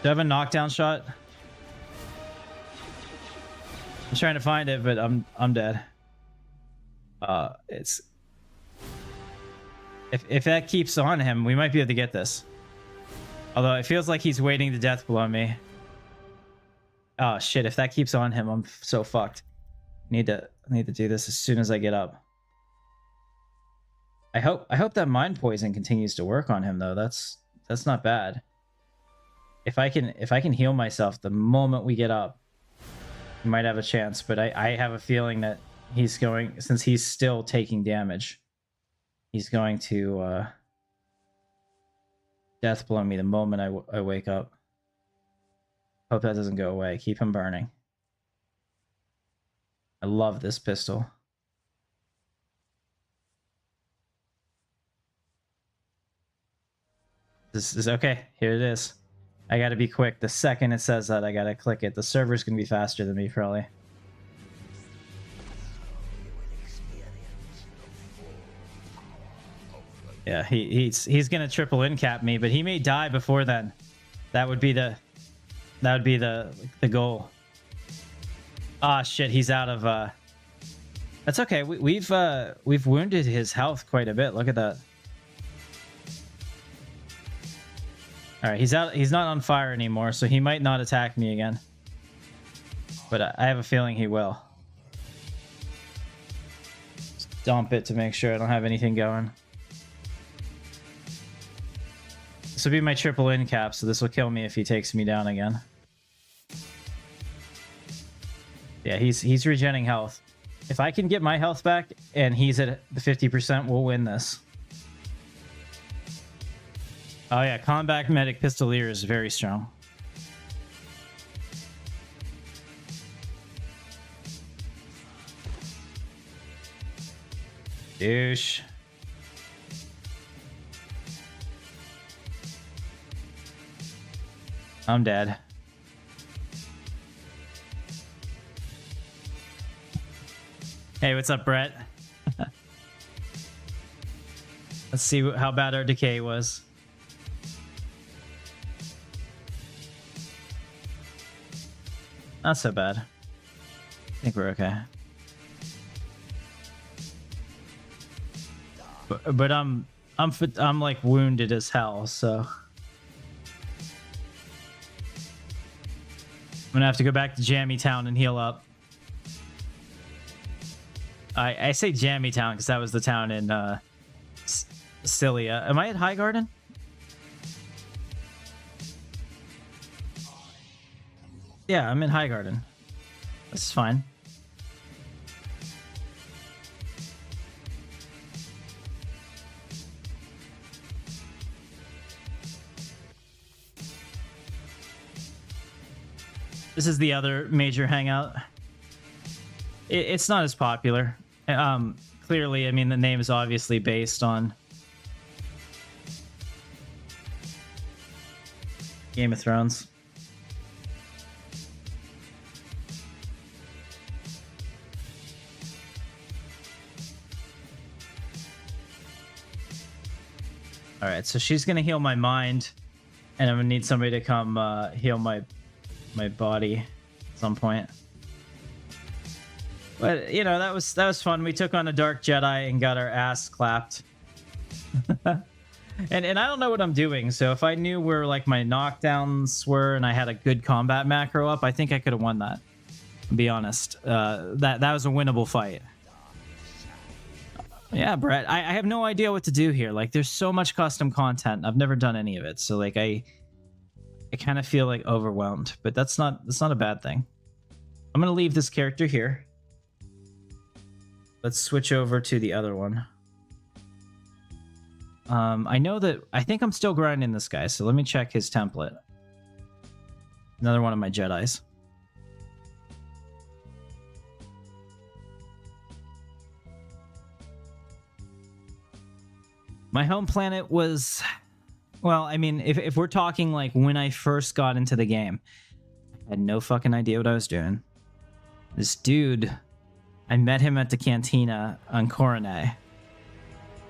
Do I have a knockdown shot? I'm trying to find it, but I'm dead. It's if that keeps on him, we might be able to get this. Although it feels like he's waiting to death blow me. Oh shit, if that keeps on him, I'm so fucked. I need to do this as soon as I get up. I hope that mind poison continues to work on him though. That's not bad. If I can heal myself the moment we get up, we might have a chance, but I have a feeling that he's going, since he's still taking damage, he's going to death blow me the moment I wake up. Hope that doesn't go away. Keep him burning. I love this pistol. This is okay. Here it is. I gotta be quick. The second it says that, I gotta click it. The server's gonna be faster than me, probably. Yeah, he's gonna triple in cap me, but he may die before then. That would be the goal. Ah shit, he's out of That's okay. We've wounded his health quite a bit. Look at that. All right, he's out. He's not on fire anymore, so he might not attack me again. But I have a feeling he will. Just dump it to make sure I don't have anything going. This will be my triple in cap, so this will kill me if he takes me down again. Yeah, he's regenning health. If I can get my health back and he's at the 50%, we'll win this. Oh yeah, combat medic pistolier is very strong. Douche. I'm dead. Hey, what's up, Brett? Let's see how bad our decay was. Not so bad. I think we're okay. But I'm like wounded as hell, so I'm gonna have to go back to Jammy Town and heal up. I say Jammy Town because that was the town in Cilia. Am I at High Garden? Yeah, I'm in High Garden. This is fine. This is the other major hangout. It's not as popular. Clearly, I mean, the name is obviously based on Game of Thrones. All right, so she's gonna heal my mind, and I'm gonna need somebody to come heal my body at some point. But you know, that was fun. We took on a dark Jedi and got our ass clapped. and I don't know what I'm doing. So if I knew where like my knockdowns were and I had a good combat macro up, I think I could have won that. To be honest, that was a winnable fight. Yeah, Brett, I have no idea what to do here. Like, there's so much custom content. I've never done any of it, so like I kind of feel like overwhelmed. But that's not a bad thing. I'm gonna leave this character here. Let's switch over to the other one. I think I'm still grinding this guy, so let me check his template. Another one of my Jedis. My home planet was, well, I mean, if we're talking like when I first got into the game, I had no fucking idea what I was doing. This dude, I met him at the cantina on Coronet,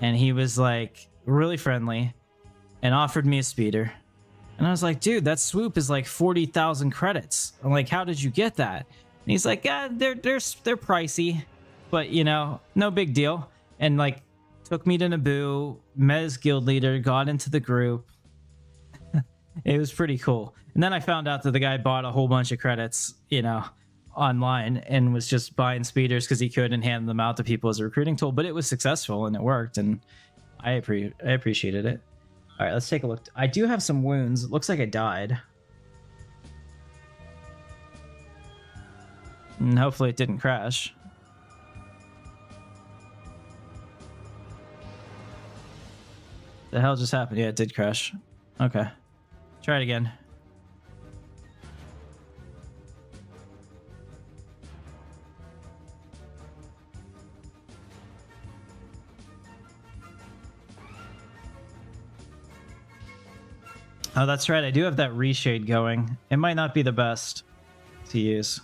and he was like really friendly and offered me a speeder. And I was like, dude, that swoop is like 40,000 credits. I'm like, how did you get that? And he's like, yeah, they're pricey, but you know, no big deal. And like, took me to Naboo, met his guild leader, got into the group. It was pretty cool. And then I found out that the guy bought a whole bunch of credits, you know, online and was just buying speeders because he could and handing them out to people as a recruiting tool. But it was successful and it worked, and I appreciated it. All right, let's take a look. I do have some wounds. It looks like I died. And hopefully it didn't crash. The hell just happened? Yeah, it did crash. Okay. Try it again. Oh, that's right. I do have that reshade going. It might not be the best to use.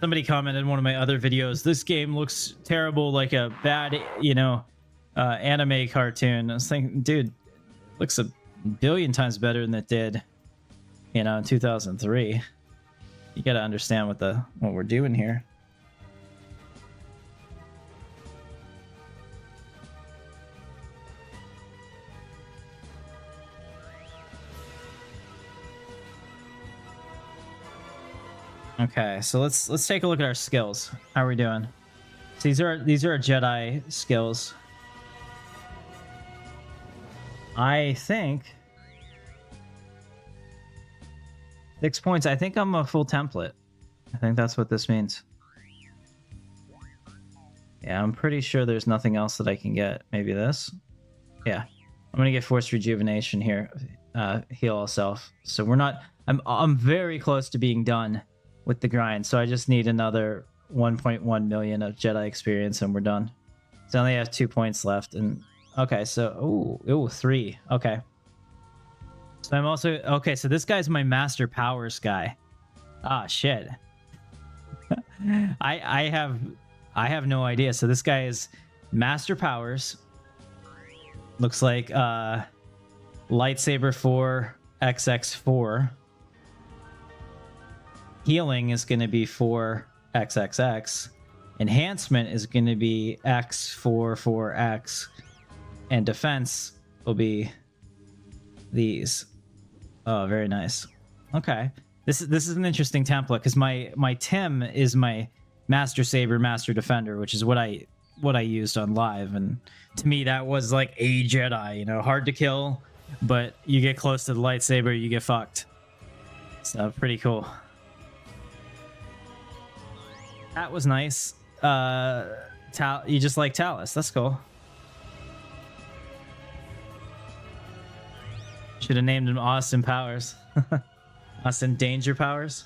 Somebody commented in one of my other videos, this game looks terrible, like a bad, you know, anime cartoon. I was thinking, dude, it looks a billion times better than it did, you know, in 2003. You got to understand what we're doing here. Okay, so let's take a look at our skills. How are we doing? So these are our Jedi skills. I think 6 points. I think I'm a full template. I think that's what this means. Yeah, I'm pretty sure there's nothing else that I can get. Maybe this. Yeah, I'm gonna get force rejuvenation here. Heal all self. So we're not. I'm very close to being done with the grind, so I just need another 1.1 million of Jedi experience and we're done. So I only have 2 points left. And okay, so ooh, 3. Okay, so I'm also okay. So this guy's my master powers guy. Ah, shit. I have no idea. So this guy is master powers. Looks like lightsaber 4 XX4. Healing is going to be 4XXX. Enhancement is going to be X4 and defense will be these. Oh, very nice. Okay, this is an interesting template because my Tim is my master saber, master defender, which is what I used on live, and to me that was like a Jedi. You know, hard to kill, but you get close to the lightsaber, you get fucked. So pretty cool. That was nice. You just like Talus. That's cool. Should have named him Austin Powers. Austin Danger Powers.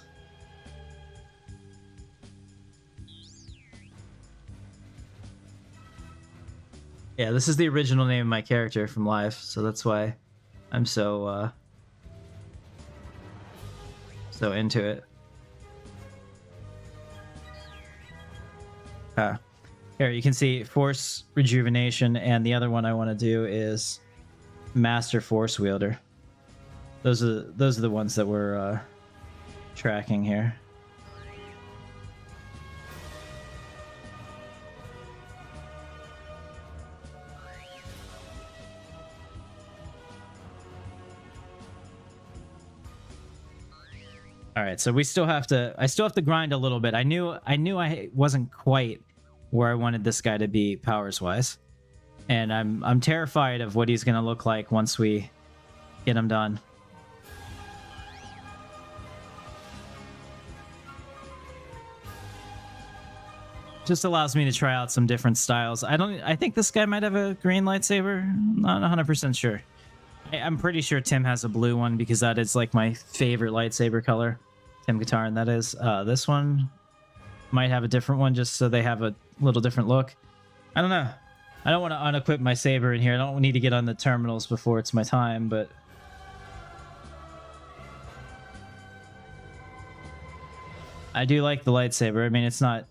Yeah, this is the original name of my character from live, so that's why I'm so into it. Here you can see force rejuvenation, and the other one I want to do is master force wielder. Those are the ones that we're tracking here. All right, so I still have to grind a little bit. I knew I wasn't quite where I wanted this guy to be powers wise, and I'm terrified of what he's gonna look like once we get him done. Just allows me to try out some different styles. I think this guy might have a green lightsaber. Not 100% sure. I'm pretty sure Tim has a blue one because that is like my favorite lightsaber color. Tim Katarn, that is. This one might have a different one just so they have a little different look. I don't know. I don't want to unequip my saber in here. I don't need to get on the terminals before it's my time, but I do like the lightsaber. I mean, it's not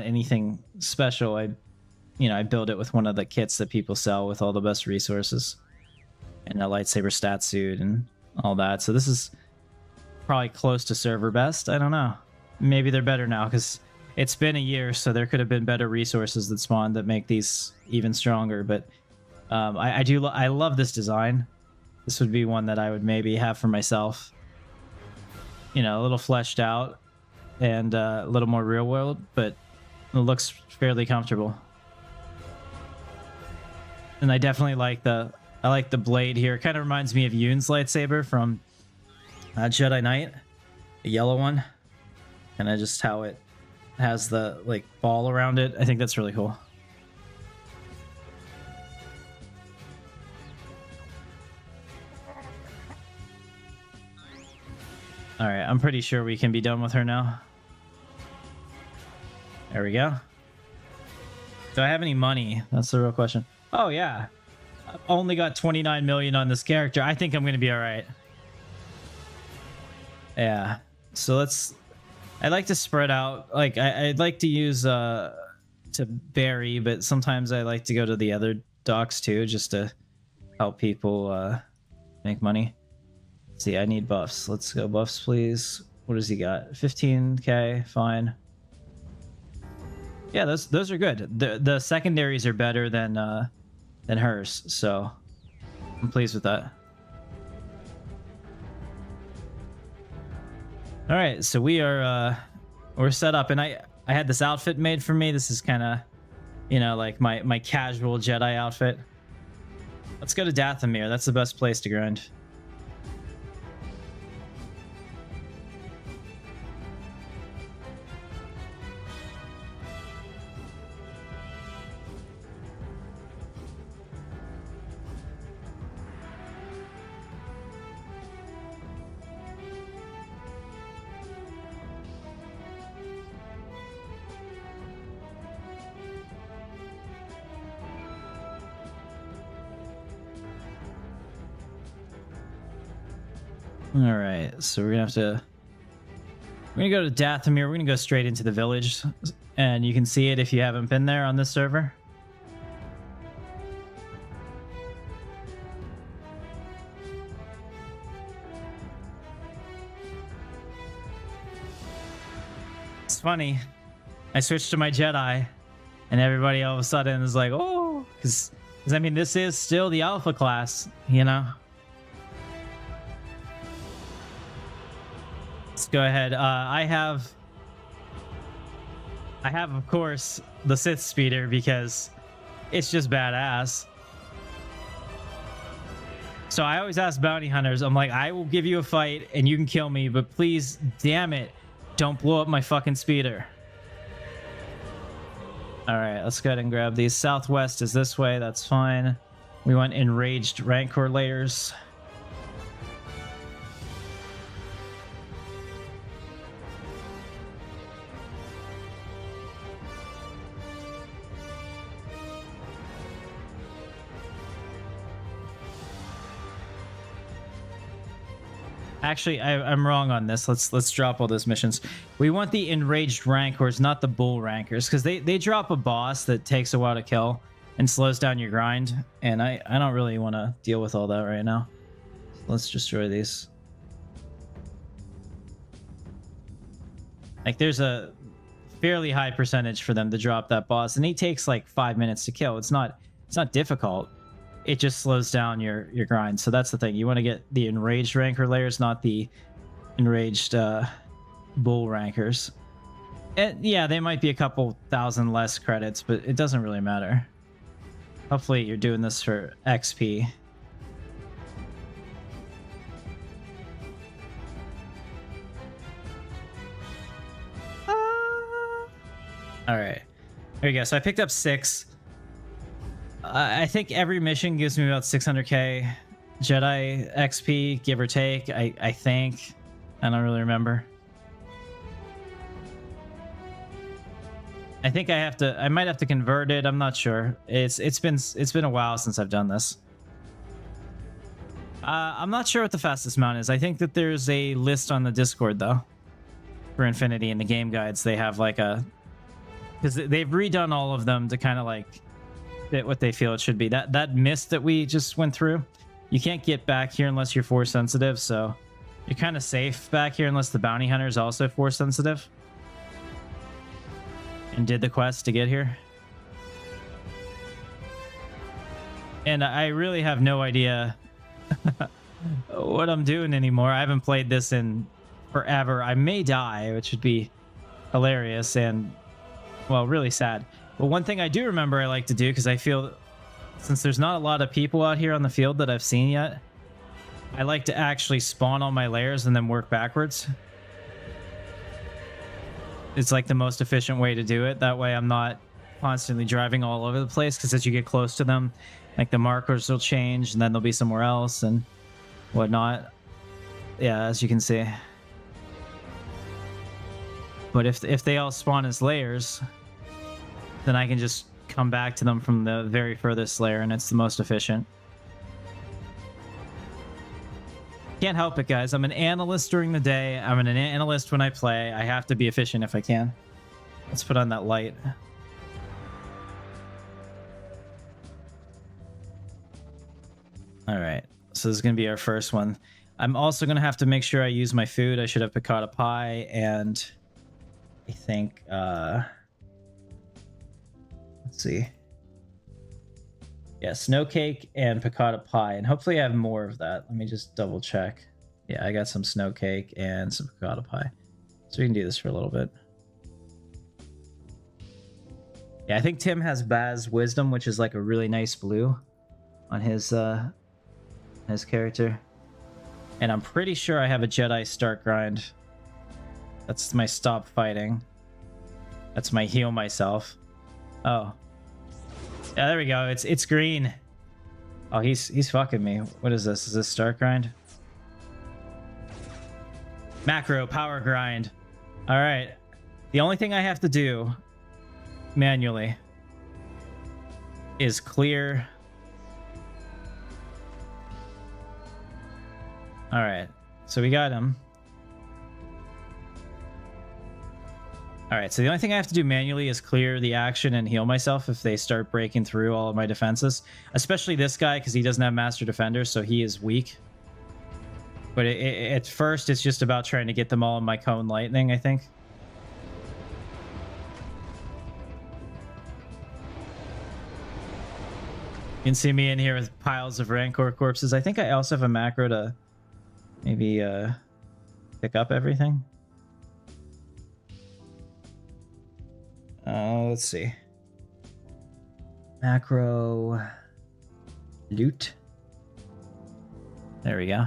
anything special. I build it with one of the kits that people sell with all the best resources and a lightsaber stat suit and all that. So this is probably close to server best. I don't know. Maybe they're better now because it's been a year, so there could have been better resources that spawned that make these even stronger. But I love this design. This would be one that I would maybe have for myself. You know, a little fleshed out and a little more real world, but it looks fairly comfortable. And I definitely like the blade here. It kind of reminds me of Yoon's lightsaber from Jedi Knight, the yellow one, and just how it has the like ball around it. I think that's really cool. All right, I'm pretty sure we can be done with her now. There we go. Do I have any money? That's the real question. Oh yeah, I've only got 29 million on this character. I think I'm gonna be all right. Yeah, so let's I like to spread out. Like I'd like to use to bury, but sometimes I like to go to the other docks too, just to help people make money. See, I need buffs. Let's go buffs, please. What does he got? 15k, fine. Yeah, those are good. The secondaries are better than hers, so I'm pleased with that. All right, so we're set up, and I had this outfit made for me. This is kind of, you know, like my casual Jedi outfit. Let's go to Dathomir. That's the best place to grind. All right, so we're gonna go to Dathomir. We're gonna go straight into the village, and you can see it if you haven't been there on this server. It's funny. I switched to my Jedi, and everybody all of a sudden is like, "Oh," because I mean, this is still the alpha class, you know. Let's go ahead. I have, of course, the Sith speeder because it's just badass. So I always ask bounty hunters, I'm like, I will give you a fight and you can kill me, but please, damn it, don't blow up my fucking speeder. All right, let's go ahead and grab these. Southwest is this way. That's fine. We want enraged Rancor layers. Actually, I'm wrong on this. Let's drop all those missions. We want the enraged rancors, not the bull rankers, because they drop a boss that takes a while to kill and slows down your grind, and I don't really want to deal with all that right now. Let's destroy these. Like, there's a fairly high percentage for them to drop that boss, and he takes like 5 minutes to kill. It's not difficult. It just slows down your grind. So that's the thing. You want to get the enraged rancor layers, not the enraged bull rankers. And yeah, they might be a couple thousand less credits, but it doesn't really matter. Hopefully you're doing this for XP. All right, there you go. So I picked up 6. I think every mission gives me about 600k Jedi XP, give or take. I think. I don't really remember. I think I might have to convert it. I'm not sure. It's been a while since I've done this. I'm not sure what the fastest mount is. I think that there's a list on the Discord though. For Infinity in the game guides, they have like a, because they've redone all of them to kind of like fit what they feel it should be. That mist that we just went through, you can't get back here unless you're force sensitive, so you're kind of safe back here unless the bounty hunter is also force sensitive and did the quest to get here. And I really have no idea what I'm doing anymore. I haven't played this in forever. I may die, which would be hilarious and, well, really sad. But one thing I do remember I like to do, because I feel since there's not a lot of people out here on the field that I've seen yet, I like to actually spawn all my layers and then work backwards. It's like the most efficient way to do it. That way I'm not constantly driving all over the place, because as you get close to them, like the markers will change and then they'll be somewhere else and whatnot. Yeah, as you can see. But if they all spawn as layers, then I can just come back to them from the very furthest layer, and it's the most efficient. Can't help it, guys. I'm an analyst during the day. I'm an analyst when I play. I have to be efficient if I can. Let's put on that light. All right. So this is going to be our first one. I'm also going to have to make sure I use my food. I should have piccata pie and I think, let's see. Yeah, snow cake and piccata pie. And hopefully I have more of that. Let me just double check. Yeah, I got some snow cake and some piccata pie. So we can do this for a little bit. Yeah, I think Tim has Baz Wisdom, which is like a really nice blue on his character. And I'm pretty sure I have a Jedi start grind. That's my stop fighting. That's my heal myself. Oh. Yeah, there we go. It's green. Oh, he's fucking me. What is this? Is this start grind? Macro power grind. All right. The only thing I have to do manually is clear. All right, so we got him. All right, so the only thing I have to do manually is clear the action and heal myself if they start breaking through all of my defenses, especially this guy because he doesn't have Master Defender, so he is weak. But at first, it's just about trying to get them all in my cone lightning, I think. You can see me in here with piles of Rancor corpses. I think I also have a macro to maybe pick up everything. Let's see. Macro loot. There we go.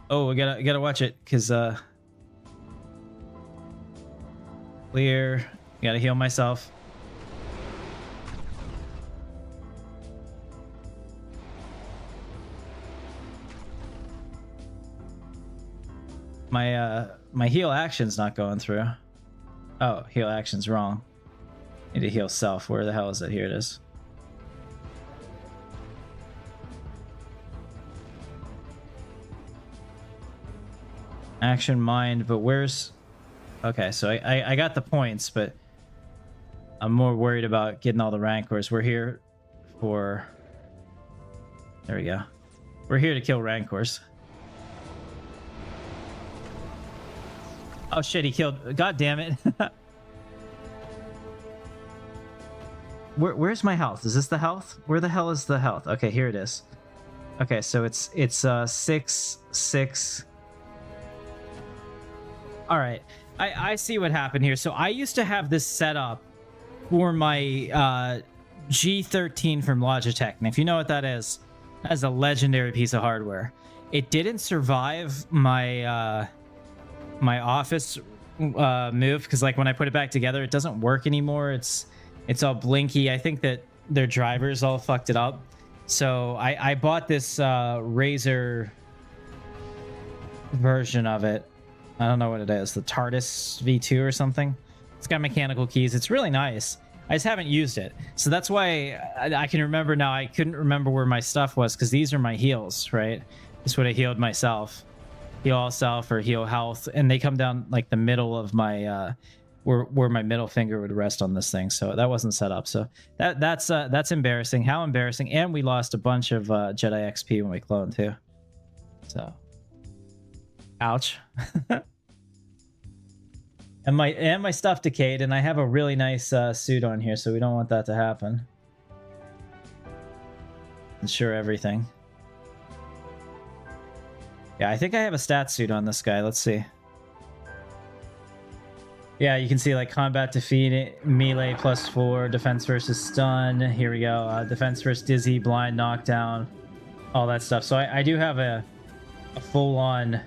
Oh, we gotta watch it because clear. Gotta heal myself. My heal action's not going through. Oh, heal action's wrong. Need to heal self. Where the hell is it? Here it is. Action mind, but where's... Okay, so I got the points, but I'm more worried about getting all the Rancors. We're here for... There we go. We're here to kill Rancors. Oh shit, he killed... God damn it. Where's my health? Is this the health? Where the hell is the health? Okay, here it is. Okay, so it's 6. All right, I see what happened here. So I used to have this set up for my G13 from Logitech, and if you know what that is, that's a legendary piece of hardware. It didn't survive my my office move because, like, when I put it back together, it doesn't work anymore. It's all blinky. I think that their drivers all fucked it up. So I bought this Razer version of it. I don't know what it is. The TARDIS V2 or something. It's got mechanical keys. It's really nice. I just haven't used it. So that's why I can remember now. I couldn't remember where my stuff was because these are my heals, right? This would have healed myself. Heal all self or heal health. And they come down like the middle of my... where my middle finger would rest on this thing. So that wasn't set up. So that's embarrassing. How embarrassing. And we lost a bunch of Jedi XP when we cloned too. So... Ouch. and my stuff decayed, and I have a really nice suit on here, so we don't want that to happen. Ensure everything. Yeah, I think I have a stat suit on this guy. Let's see. Yeah, you can see like combat defeat, melee +4, defense versus stun. Here we go. Defense versus dizzy, blind, knockdown, all that stuff. So I do have a full-on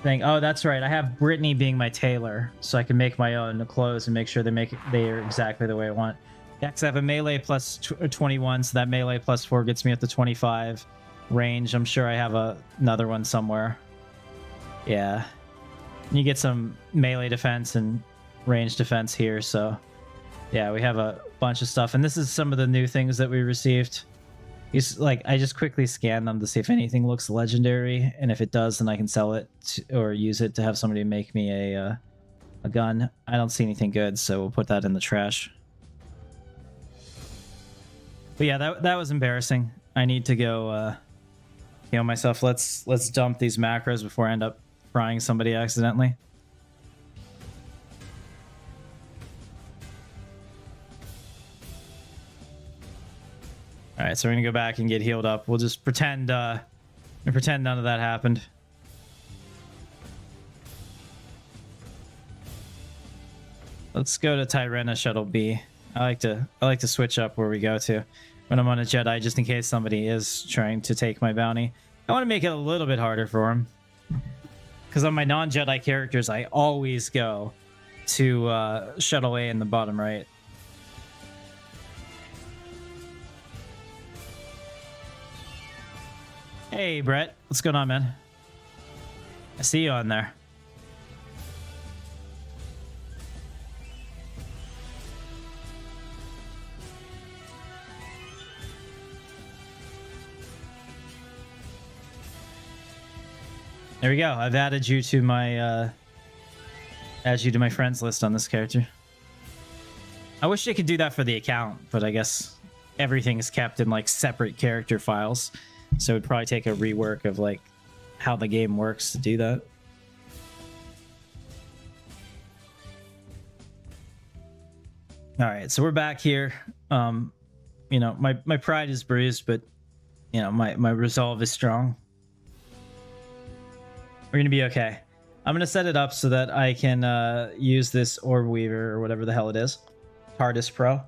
thing. Oh, that's right. I have Brittany being my tailor, so I can make my own clothes and make sure they're exactly the way I want. Yeah, because I have a melee +21, so that melee +4 gets me up to 25 range. I'm sure I have another one somewhere. Yeah. You get some melee defense and range defense here, so yeah, we have a bunch of stuff, and this is some of the new things that we received. Like, I just quickly scan them to see if anything looks legendary, and if it does, then I can sell it or use it to have somebody make me a gun. I don't see anything good, so we'll put that in the trash. But yeah, that was embarrassing. I need to go heal myself. Let's dump these macros before I end up frying somebody accidentally. All right, so we're gonna go back and get healed up. We'll just pretend none of that happened. Let's go to Tyranna Shuttle B. I like to switch up where we go to when I'm on a Jedi, just in case somebody is trying to take my bounty. I want to make it a little bit harder for him, because on my non-Jedi characters, I always go to Shuttle A in the bottom right. Hey, Brett. What's going on, man? I see you on there. There we go. I've added you to my friends list on this character. I wish they could do that for the account, but I guess everything is kept in like separate character files. So it'd probably take a rework of like how the game works to do that. All right, so we're back here. You know, my pride is bruised, but you know, my resolve is strong. We're gonna be okay. I'm gonna set it up so that I can use this Orb Weaver or whatever the hell it is. TARDIS Pro.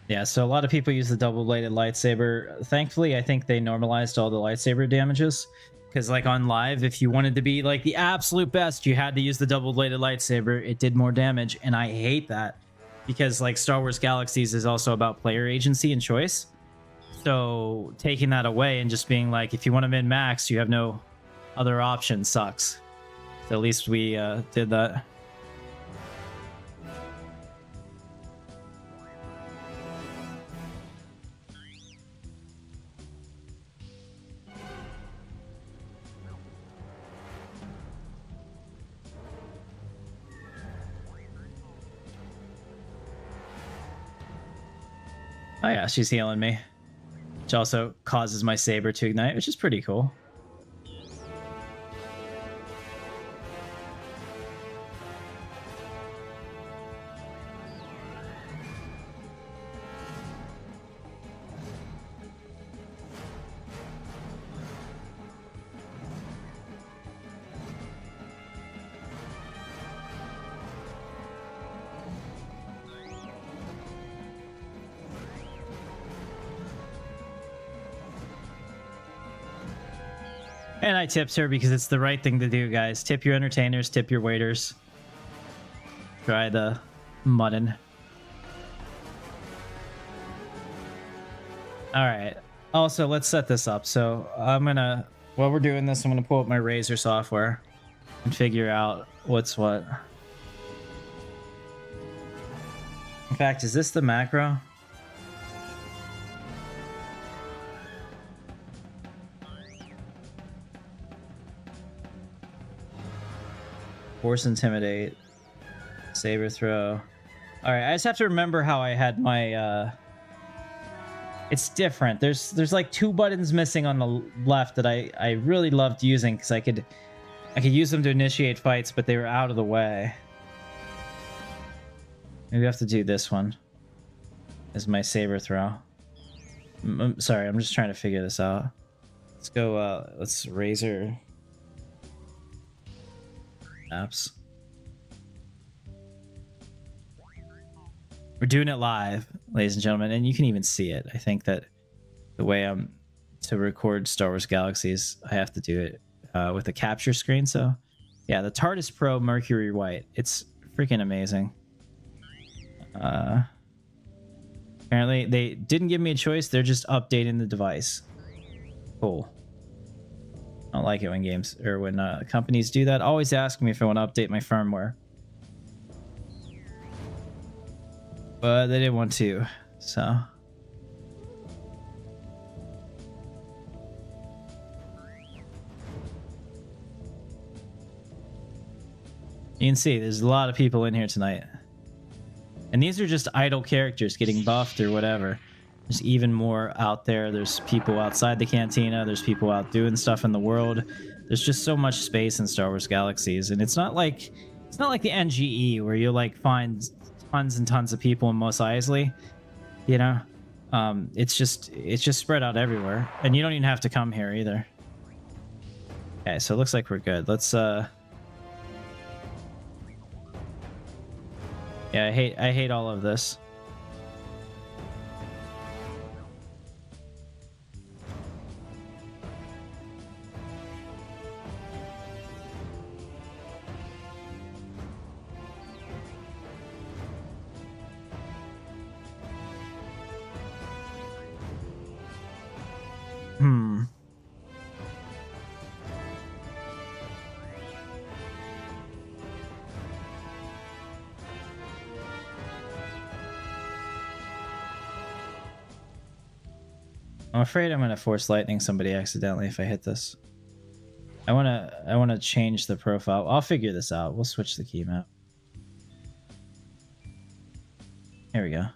Yeah, so a lot of people use the double-bladed lightsaber. Thankfully, I think they normalized all the lightsaber damages. Because, like, on live, if you wanted to be, like, the absolute best, you had to use the double-bladed lightsaber. It did more damage, and I hate that. Because, like, Star Wars Galaxies is also about player agency and choice. So, taking that away and just being like, if you want to min-max, you have no other option sucks. So at least we did that. Oh yeah, she's healing me. Which also causes my saber to ignite, which is pretty cool. And I tipped her because it's the right thing to do, guys. Tip your entertainers, tip your waiters. Try the mutton. Alright. Also, let's set this up. So I'm gonna, while we're doing this, I'm gonna pull up my Razor software and figure out what's what. In fact, is this the macro? Force Intimidate, Saber Throw. All right, I just have to remember how I had my. It's different. There's like 2 buttons missing on the left that I really loved using because I could use them to initiate fights, but they were out of the way. Maybe we have to do this one as my Saber Throw. I'm sorry, I'm just trying to figure this out. Let's go. Let's Razor apps. We're doing it live, ladies and gentlemen, and you can even see it. I think that the way I'm to record Star Wars Galaxies, I have to do it with a capture screen. So yeah, the TARDIS Pro Mercury White. It's freaking amazing. Apparently they didn't give me a choice. They're just updating the device. Cool. I don't like it when games or when companies do that. Always ask me if I want to update my firmware. But they didn't want to, so. You can see there's a lot of people in here tonight. And these are just idle characters getting buffed or whatever. There's even more out there. There's people outside the cantina. There's people out doing stuff in the world. There's just so much space in Star Wars Galaxies. And it's not like the NGE where you like find tons and tons of people in Mos Eisley, you know. It's just spread out everywhere. And you don't even have to come here either. Okay, so it looks like we're good. Let's yeah, I hate all of this. I'm afraid I'm gonna force lightning somebody accidentally if I hit this. I wanna change the profile. I'll figure this out. We'll switch the key map. Here we go.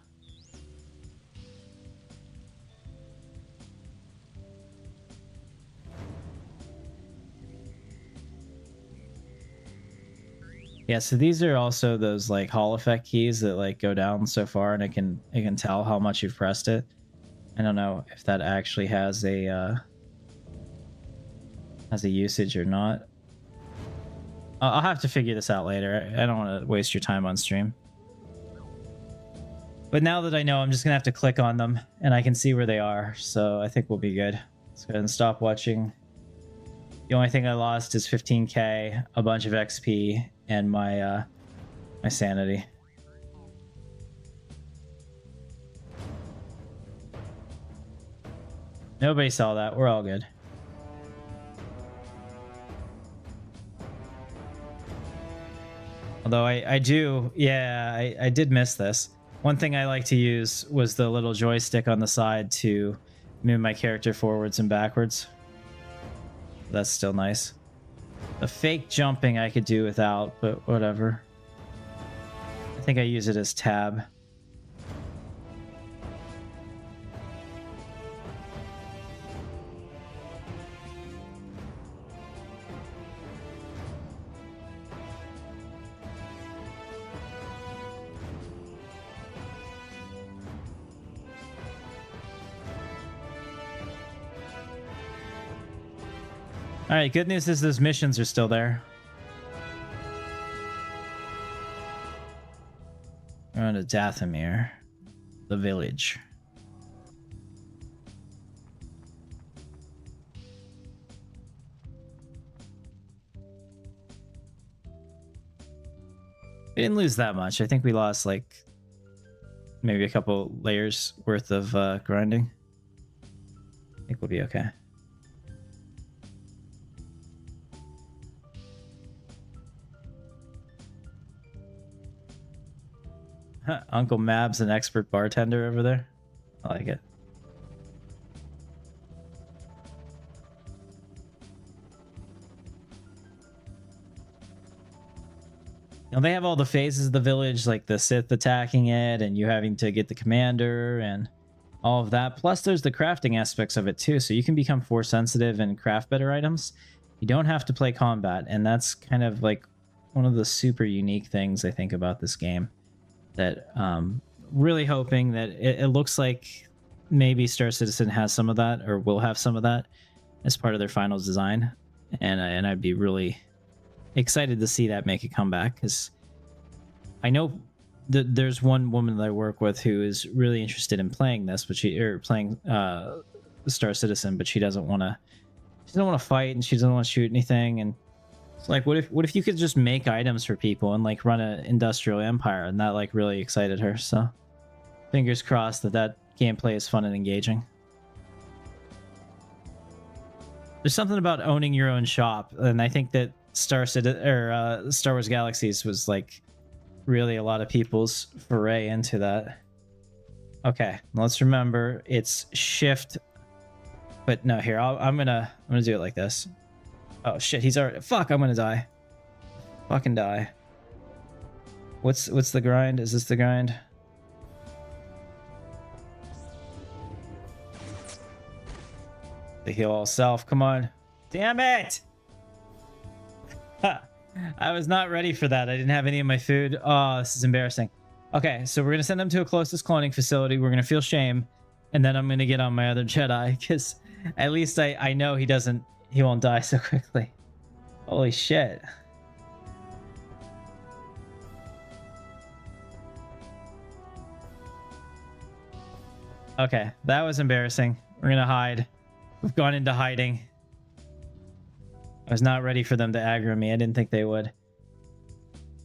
Yeah, so these are also those like Hall effect keys that like go down so far and it can tell how much you've pressed it. I don't know if that actually has a usage or not. I'll have to figure this out later. I don't want to waste your time on stream. But now that I know, I'm just gonna have to click on them and I can see where they are. So I think we'll be good. Let's go ahead and stop watching. The only thing I lost is 15k, a bunch of XP, and my my sanity. Nobody saw that. We're all good. Although I do, yeah, I did miss this. One thing I like to use was the little joystick on the side to move my character forwards and backwards. That's still nice. The fake jumping I could do without, but whatever. I think I use it as tab. All right, good news is those missions are still there. We're on to Dathomir, the village. We didn't lose that much. I think we lost like maybe a couple layers worth of grinding. I think we'll be okay. Uncle Mab's an expert bartender over there. I like it. Now they have all the phases of the village, like the Sith attacking it and you having to get the commander and all of that. Plus there's the crafting aspects of it too. So you can become force sensitive and craft better items. You don't have to play combat. And that's kind of like one of the super unique things I think about this game. That really hoping that it looks like maybe Star Citizen has some of that or will have some of that as part of their final design, and I'd be really excited to see that make a comeback, because I know there's one woman that I work with who is really interested in playing this, but playing Star Citizen, but she doesn't want to. She doesn't want to fight, and she doesn't want to shoot anything. And it's like, what if you could just make items for people and like run an industrial empire? And that like really excited her. So fingers crossed that gameplay is fun and engaging. There's something about owning your own shop, and I think that Star Wars Galaxies was like really a lot of people's foray into that. Okay, let's remember it's shift. But no, here I'm gonna do it like this. Oh shit, he's already. Fuck, I'm gonna die. Fucking die. What's the grind? Is this the grind? The heal all self. Come on. Damn it! I was not ready for that. I didn't have any of my food. Oh, this is embarrassing. Okay, so we're gonna send him to a closest cloning facility. We're gonna feel shame, and then I'm gonna get on my other Jedi, because at least I know he won't die so quickly. Holy shit. Okay, that was embarrassing. We're gonna hide. We've gone into hiding. I was not ready for them to aggro me. I didn't think they would.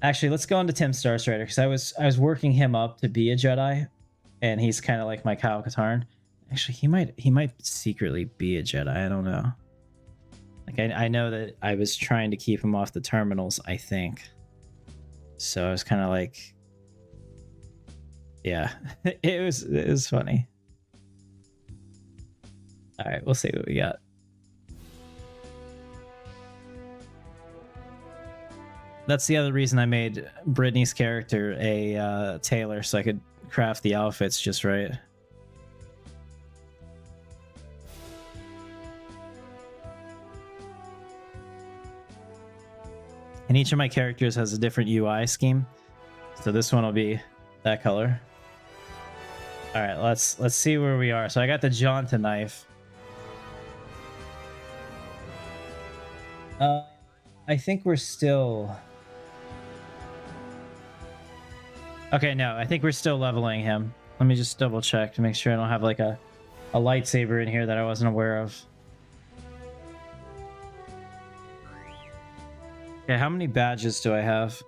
Actually, let's go into Tim Starstrider, because I was working him up to be a Jedi, and he's kind of like my Kyle Katarn. Actually, he might secretly be a Jedi. I don't know. Like I know that I was trying to keep him off the terminals, I think. So I was kind of like, yeah, it was funny. All right, we'll see what we got. That's the other reason I made Brittany's character a tailor, so I could craft the outfits just right. And each of my characters has a different UI scheme, so this one will be that color. All right, let's see where we are. So I got the Jonta knife. I think we're still. Okay, no, I think we're still leveling him. Let me just double check to make sure I don't have like a lightsaber in here that I wasn't aware of. Okay, how many badges do I have?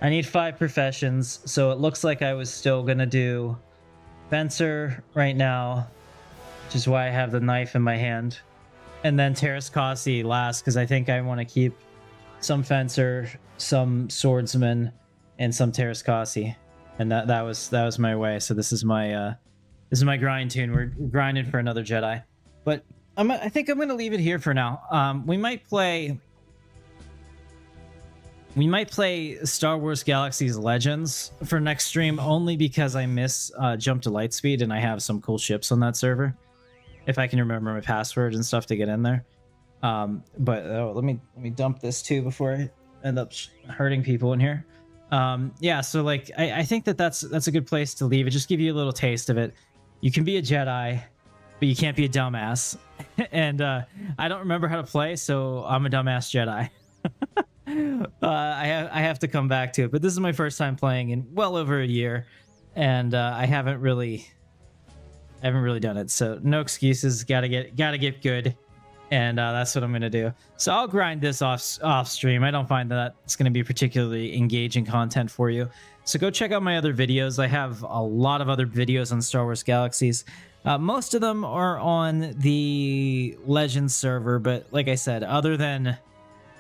I need 5 professions, so it looks like I was still gonna do Fencer right now, which is why I have the knife in my hand. And then Terras Kasi last, because I think I want to keep some Fencer, some Swordsman, and some Terras Kasi. And that was my way. So this is my grind tune. We're grinding for another Jedi. But I think I'm gonna leave it here for now. We might play Star Wars Galaxies Legends for next stream, only because I miss Jump to Lightspeed, and I have some cool ships on that server. If I can remember my password and stuff to get in there. But let me dump this too before I end up hurting people in here. Yeah, so like I think that's a good place to leave it. Just give you a little taste of it. You can be a Jedi, but you can't be a dumbass. And I don't remember how to play, so I'm a dumbass Jedi. I have to come back to it, but this is my first time playing in well over a year, and I haven't really done it. So no excuses. Gotta get good, and that's what I'm gonna do. So I'll grind this off stream. I don't find that it's gonna be particularly engaging content for you. So go check out my other videos. I have a lot of other videos on Star Wars Galaxies. Most of them are on the Legends server, but like I said, other than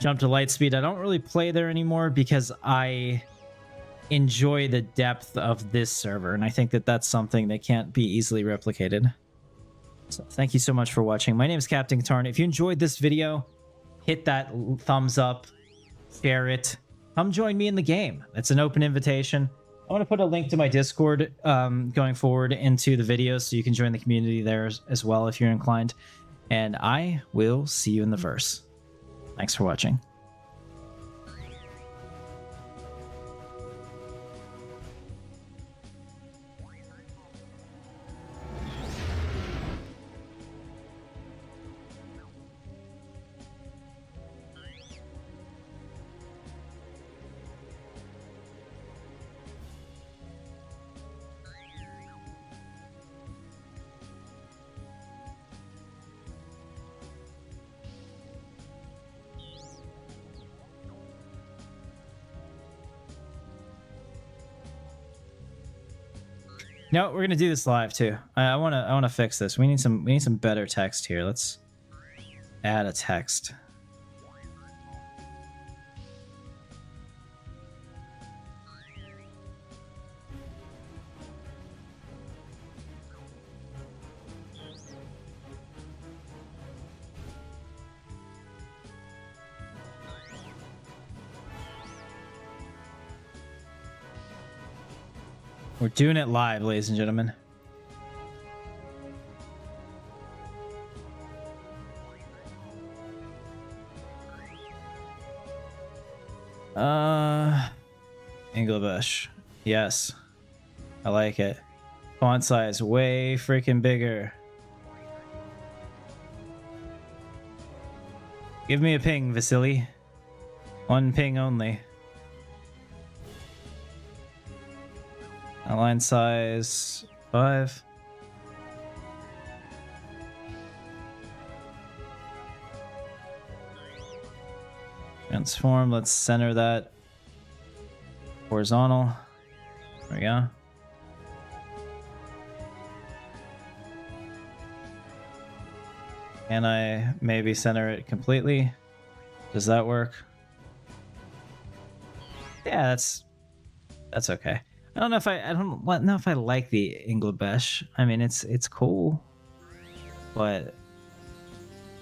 Jump to Lightspeed, I don't really play there anymore because I enjoy the depth of this server, and I think that that's something that can't be easily replicated. So thank you so much for watching. My name is Captain Katarn. If you enjoyed this video, hit that thumbs up, share it, come join me in the game. It's an open invitation. I want to put a link to my Discord going forward into the videos, so you can join the community there as well if you're inclined. And I will see you in the verse. Thanks for watching. No, we're gonna do this live too. I wanna fix this. We need some better text here. Let's add a text. We're doing it live, ladies and gentlemen. English. Yes. I like it. Font size way freaking bigger. Give me a ping, Vasily. One ping only. Outline size 5. Transform, let's center that horizontal. There we go. Can I maybe center it completely? Does that work? Yeah, that's okay. I don't know if I like the English. I mean, it's cool, but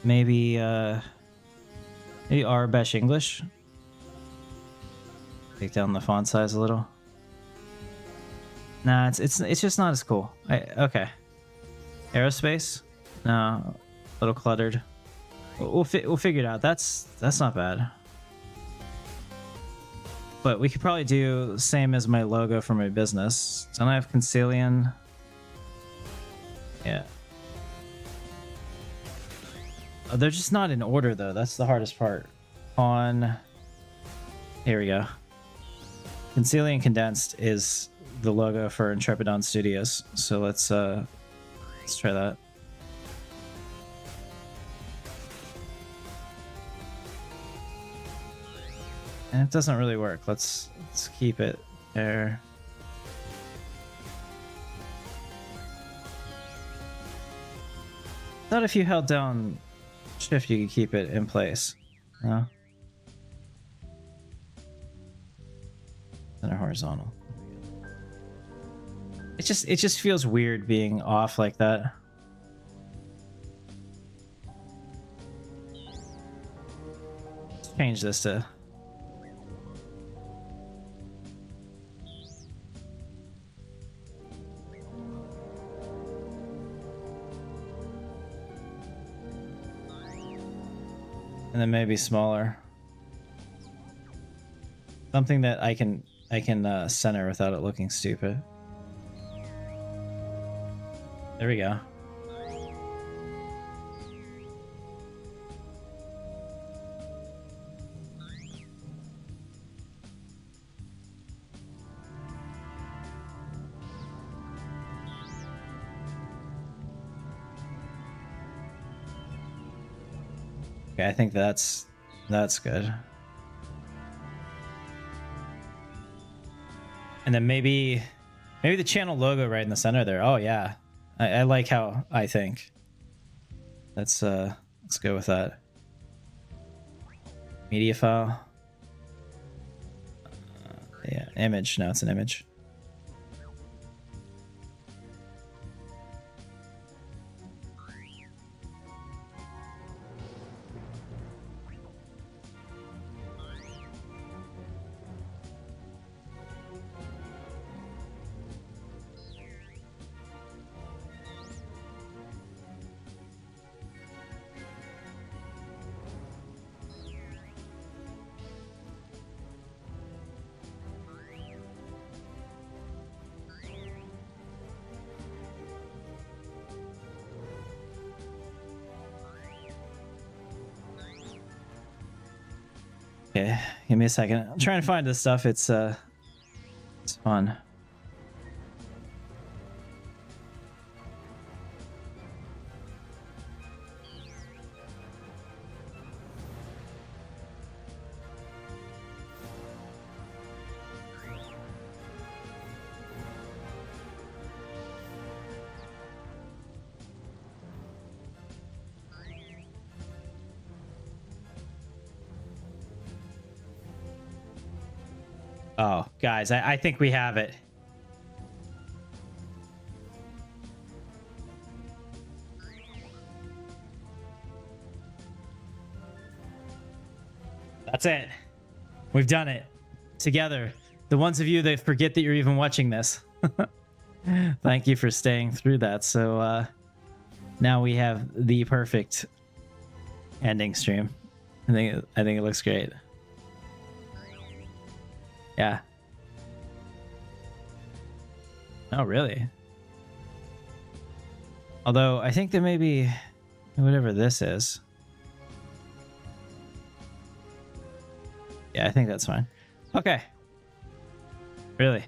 maybe maybe Arabesh English. Take down the font size a little. Nah, it's just not as cool. Okay. Aerospace? No, a little cluttered. We'll figure it out. That's not bad. But we could probably do the same as my logo for my business. Don't I have Concilian? Yeah. Oh, they're just not in order though. That's the hardest part. Here we go. Concilian Condensed is the logo for Intrepidon Studios. So let's try that. And it doesn't really work. Let's keep it there. Thought if you held down shift you could keep it in place. No? Center horizontal. It just feels weird being off like that. Let's change this to and then maybe smaller. Something that I can center without it looking stupid. There we go. Okay, I think that's good. And then maybe the channel logo right in the center there. Oh yeah. I like how I think. Let's go with that. Media file. Yeah, image. No, it's an image. Okay, give me a second. I'm trying to find this stuff. It's fun. Oh, guys, I think we have it. That's it. We've done it together. The ones of you that forget that you're even watching this. Thank you for staying through that. So now we have the perfect ending stream. I think it looks great. Yeah. Oh, really? Although I think there may be whatever this is. Yeah, I think that's fine. Okay. Really?